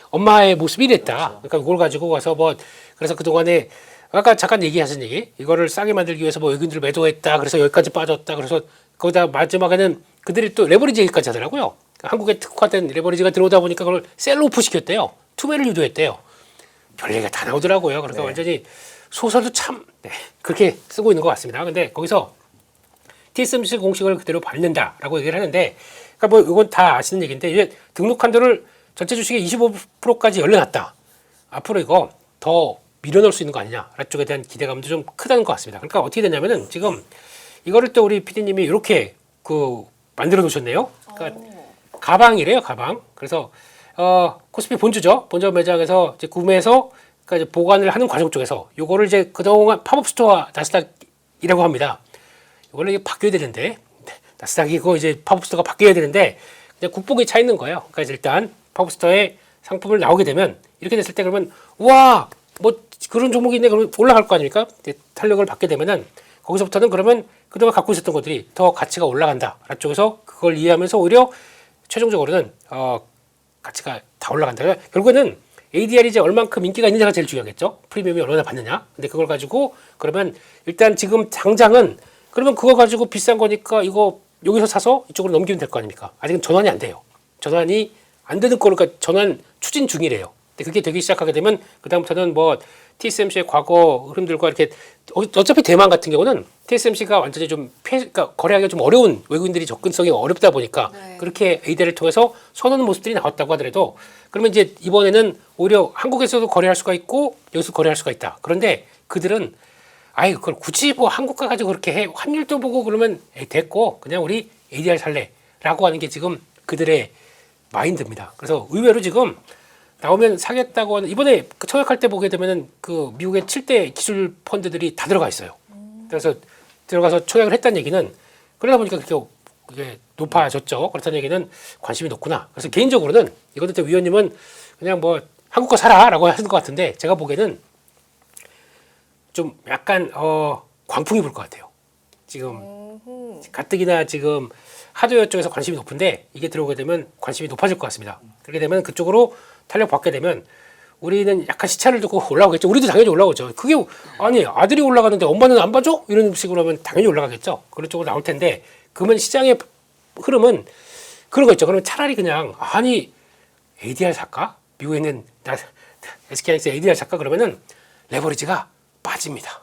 엄마의 모습이 이랬다. 그러니까 그걸 가지고 와서 뭐 그래서 그동안에 아까 잠깐 얘기하신 얘기 이거를 싸게 만들기 위해서 뭐 외국인들을 매도했다. 그래서 여기까지 빠졌다. 그래서 거기다 마지막에는 그들이 또 레버리지 얘기까지 하더라고요. 한국에 특화된 레버리지가 들어오다 보니까 그걸 셀로프 시켰대요. 투매를 유도했대요. 별 얘기가 다 나오더라고요. 그러니까 완전히 소설도 참 그렇게 쓰고 있는 것 같습니다. 근데 거기서 TSMC 공식을 그대로 밟는다라고 얘기를 하는데 그러니까 뭐 이건 다 아시는 얘기인데 이제 등록 한도를 전체 주식의 25%까지 열려놨다. 앞으로 이거 더 밀어넣을 수 있는 거 아니냐 라는 쪽에 대한 기대감도 좀 크다는 것 같습니다. 그러니까 어떻게 되냐면은 지금 이거를 또 우리 PD님이 이렇게 그 만들어 놓으셨네요. 그러니까 가방이래요, 가방. 그래서 코스피 본주죠. 본점 매장에서 이제 구매해서 그러니까 이제 보관을 하는 과정 쪽에서 요거를 이제 그동안 팝업 스토어 나스닥이라고 합니다. 이거는 이게 바뀌어야 되는데 나스닥이 이거 이제 팝업 스토어가 바뀌어야 되는데 그냥 국뽕이 차 있는 거예요. 그러니까 이제 일단 팝업 스토어에 상품을 나오게 되면 이렇게 됐을 때 그러면 와, 뭐 그런 종목이 있네 그러면 올라갈 거 아닙니까? 탄력을 받게 되면은 거기서부터는 그러면 그동안 갖고 있었던 것들이 더 가치가 올라간다. 라는 쪽에서 그걸 이해하면서 오히려 최종적으로는 가치가 다 올라간다. 그러니까 결국에는 ADR이 이제 얼만큼 인기가 있느냐가 제일 중요하겠죠. 프리미엄이 얼마나 받느냐. 근데 그걸 가지고 그러면 일단 지금 당장은 그러면 그거 가지고 비싼 거니까 이거 여기서 사서 이쪽으로 넘기면 될 거 아닙니까? 아직은 전환이 안 돼요. 전환이 안 되는 거니까 전환 추진 중이래요. 근데 그게 되기 시작하게 되면 그다음부터는 뭐 TSMC의 과거 흐름들과 이렇게 어차피 대만 같은 경우는 TSMC가 완전히 좀 그러니까 거래하기가 좀 어려운 외국인들이 접근성이 어렵다 보니까 네. 그렇게 ADR을 통해서 선호하는 모습들이 나왔다고 하더라도 그러면 이제 이번에는 오히려 한국에서도 거래할 수가 있고 여기서 거래할 수가 있다. 그런데 그들은 아이 그걸 굳이 뭐 한국 가가지고 그렇게 해 환율도 보고 그러면 됐고 그냥 우리 ADR 살래라고 하는 게 지금 그들의 마인드입니다. 그래서 의외로 지금 나오면 사겠다고 하는 이번에 그 청약할 때 보게 되면은 그 미국의 7대 기술 펀드들이 다 들어가 있어요. 그래서 들어가서 청약을 했다는 얘기는 그러다 보니까 그렇게 그게 높아졌죠. 그렇다는 얘기는 관심이 높구나. 그래서 개인적으로는 이것도 위원님은 그냥 뭐 한국 거 사라라고 하시는 것 같은데 제가 보기에는 좀 약간 광풍이 불 것 같아요. 지금 가뜩이나 지금 하드웨어 쪽에서 관심이 높은데 이게 들어오게 되면 관심이 높아질 것 같습니다. 그렇게 되면 그쪽으로 탄력 받게 되면 우리는 약간 시차를 두고 올라오겠죠. 우리도 당연히 올라오죠. 그게 아니 아들이 올라가는데 엄마는 안 봐줘? 이런 식으로 하면 당연히 올라가겠죠. 그런 쪽으로 나올 텐데 그러면 시장의 흐름은 그런 거 있죠. 그러면 차라리 그냥 아니 ADR 살까? 미국에 있는 SK하이닉스 ADR 살까? 그러면은 레버리지가 빠집니다.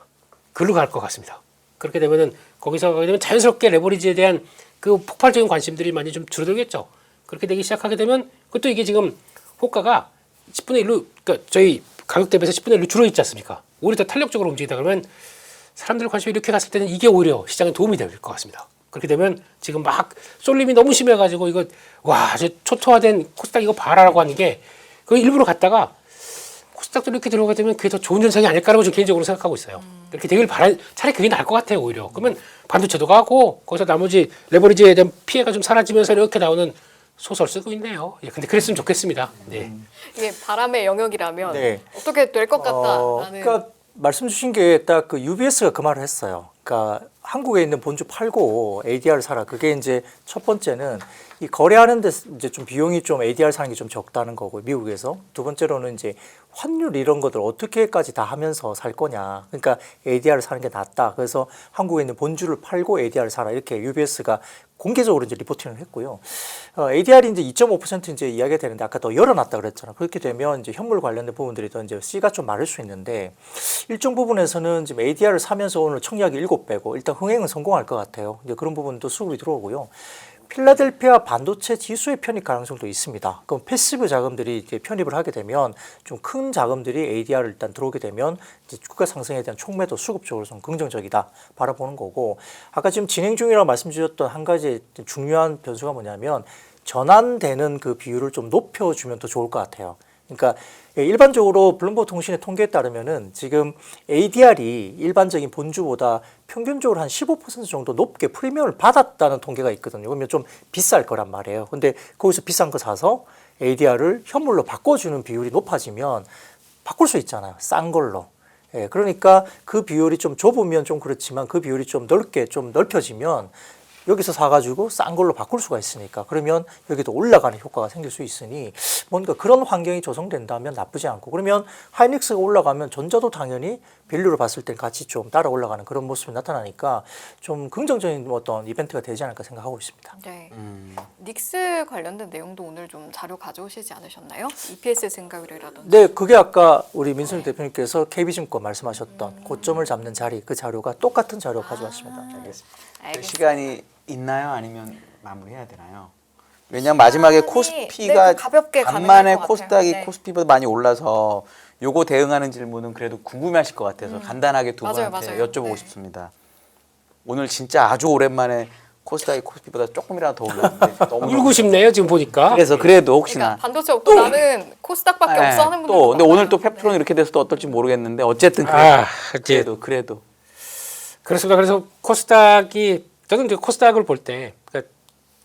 글로 갈 것 같습니다. 그렇게 되면은 거기서 가게 되면 자연스럽게 레버리지에 대한 그 폭발적인 관심들이 많이 좀 줄어들겠죠. 그렇게 되기 시작하게 되면 그것도 이게 지금 호가가 10분의 1로 그러니까 저희 가격 대비해서 10분의 1로 줄어있지 않습니까? 오히려 더 탄력적으로 움직이다 그러면 사람들 관심이 이렇게 갔을 때는 이게 오히려 시장에 도움이 될 것 같습니다. 그렇게 되면 지금 막 쏠림이 너무 심해가지고 이거 와, 저 초토화된 코스닥 이거 봐라라고 하는 게 그 일부러 갔다가 코스닥도 이렇게 들어가게 되면 그게 더 좋은 현상이 아닐까라고 저는 개인적으로 생각하고 있어요. 그렇게 되길 차라리 그게 나을 것 같아요, 오히려. 그러면 반도체도 가고 거기서 나머지 레버리지에 대한 피해가 좀 사라지면서 이렇게 나오는 소설 쓰고 있네요. 예, 근데 그랬으면 좋겠습니다. 네. 이게 바람의 영역이라면 네. 어떻게 될 것 같다라는. 그러니까 말씀 주신 게 딱 그 UBS가 그 말을 했어요. 그러니까 한국에 있는 본주 팔고 ADR 사라. 그게 이제 첫 번째는 이 거래하는데 이제 좀 비용이 좀 ADR 사는 게 좀 적다는 거고 미국에서 두 번째로는 이제 환율 이런 것들 어떻게까지 다 하면서 살 거냐. 그러니까 ADR을 사는 게 낫다. 그래서 한국에 있는 본주를 팔고 ADR을 사라. 이렇게 UBS가 공개적으로 이제 리포팅을 했고요. ADR이 이제 2.5% 이제 이야기가 되는데 아까 더 열어놨다 그랬잖아요. 그렇게 되면 이제 현물 관련된 부분들이 더 이제 C가 좀 마를 수 있는데 일정 부분에서는 지금 ADR을 사면서 오늘 청약이 7배고 일단 흥행은 성공할 것 같아요. 이제 그런 부분도 수급이 들어오고요. 필라델피아 반도체 지수의 편입 가능성도 있습니다. 그럼 패시브 자금들이 이제 편입을 하게 되면 좀 큰 자금들이 ADR을 일단 들어오게 되면 이제 주가 상승에 대한 촉매도 수급적으로 좀 긍정적이다 바라보는 거고 아까 지금 진행 중이라고 말씀드렸던 한 가지 중요한 변수가 뭐냐면 전환되는 그 비율을 좀 높여주면 더 좋을 것 같아요. 그러니까 일반적으로 블룸버그 통신의 통계에 따르면은 지금 ADR이 일반적인 본주보다 평균적으로 한 15% 정도 높게 프리미엄을 받았다는 통계가 있거든요. 그러면 좀 비쌀 거란 말이에요. 근데 거기서 비싼 거 사서 ADR을 현물로 바꿔주는 비율이 높아지면 바꿀 수 있잖아요. 싼 걸로. 예, 그러니까 그 비율이 좀 좁으면 좀 그렇지만 그 비율이 좀 넓게 좀 넓혀지면 여기서 사가지고 싼 걸로 바꿀 수가 있으니까 그러면 여기도 올라가는 효과가 생길 수 있으니 뭔가 그런 환경이 조성된다면 나쁘지 않고 그러면 하이닉스가 올라가면 전자도 당연히 밸류를 봤을 땐 같이 좀 따라 올라가는 그런 모습이 나타나니까 좀 긍정적인 어떤 이벤트가 되지 않을까 생각하고 있습니다. 네. 닉스 관련된 내용도 오늘 좀 자료 가져오시지 않으셨나요? EPS 생각이라든지. 네, 그게 아까 우리 민순희 대표님께서 KB증권 말씀하셨던 고점을 잡는 자리 그 자료가 똑같은 자료 가져왔습니다. 알겠습니다. 시간이 있나요? 아니면 마무리해야 되나요? 왜냐면 마지막에 시간이, 코스피가 네, 가볍게 가능할 간만에 것 같아요. 코스닥이 네. 코스피보다 많이 올라서 요거 대응하는 질문은 그래도 궁금해하실 것 같아서 간단하게 두 맞아요, 분한테 맞아요. 여쭤보고 네. 싶습니다. 오늘 진짜 아주 오랜만에 코스닥이 코스피보다 조금이라도 더 올랐는데 너무 울고 싶네요 지금 보니까. 그래서 그래도 혹시나 그러니까 반도체 없고 나는 코스닥밖에 네, 없어 하는 분들. 또 근데 오늘 또 페프론 이렇게 돼서 또 어떨지 모르겠는데 어쨌든 그래도 그렇습니다. 그래서 코스닥이 저는 이제 코스닥을 볼 때 그러니까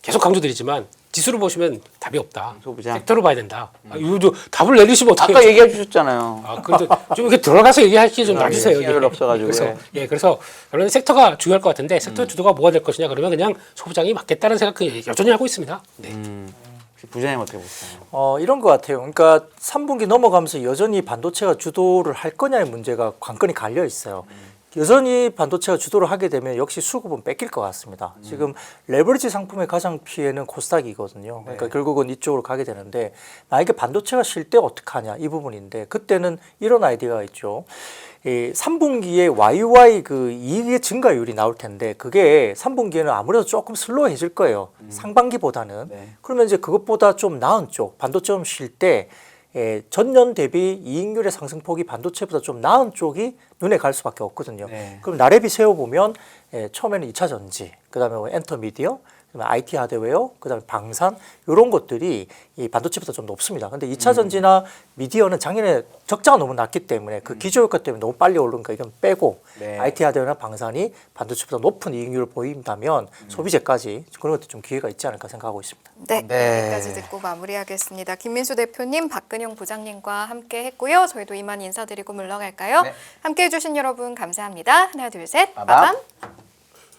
계속 강조드리지만 지수를 보시면 답이 없다. 소부장. 섹터로 봐야 된다. 이거 답을 내리시면 어떻게? 아까 얘기해 주셨잖아요. 아, 근데 좀 이렇게 들어가서 얘기하기 좀 놔주세요. 시간이 별로 없어가지고. 그래서 그래서 결론은 섹터가 중요할 것 같은데 섹터 주도가 뭐가 될 것이냐 그러면 그냥 소부장이 맞겠다는 생각 여전히 하고 있습니다. 네. 부장님 어떻게 보세요? 이런 것 같아요. 그러니까 3분기 넘어가면서 여전히 반도체가 주도를 할 거냐의 문제가 관건이 갈려 있어요. 여전히 반도체가 주도를 하게 되면 역시 수급은 뺏길 것 같습니다. 지금 레버리지 상품의 가장 피해는 코스닥이거든요. 그러니까 결국은 이쪽으로 가게 되는데 만약에 반도체가 쉴 때 어떻게 하냐 이 부분인데 그때는 이런 아이디어가 있죠. 이 3분기에 YY 그 이익의 증가율이 나올 텐데 그게 3분기에는 아무래도 조금 슬로우해질 거예요. 상반기보다는. 네. 그러면 이제 그것보다 좀 나은 쪽 반도체 좀 쉴 때 전년 대비 이익률의 상승폭이 반도체보다 좀 나은 쪽이 눈에 갈 수밖에 없거든요. 네. 그럼 나래비 세워보면 처음에는 2차 전지, 그 다음에 엔터미디어, 그다음에 IT 하드웨어, 그다음에 방산 이런 것들이 이 반도체보다 좀 높습니다. 근데 2차 전지나 미디어는 작년에 적자가 너무 났기 때문에 그 기저효과 때문에 너무 빨리 오르니까 이건 빼고 네. IT 하드웨어나 방산이 반도체보다 높은 이익률을 보인다면 소비재까지 그런 것도 좀 기회가 있지 않을까 생각하고 있습니다. 네, 네. 여기까지 듣고 마무리하겠습니다. 김민수 대표님, 박근영 부장님과 함께 했고요. 저희도 이만 인사드리고 물러갈까요? 네. 함께 해주신 여러분 감사합니다. 하나, 둘, 셋. 빠밤. 빠밤.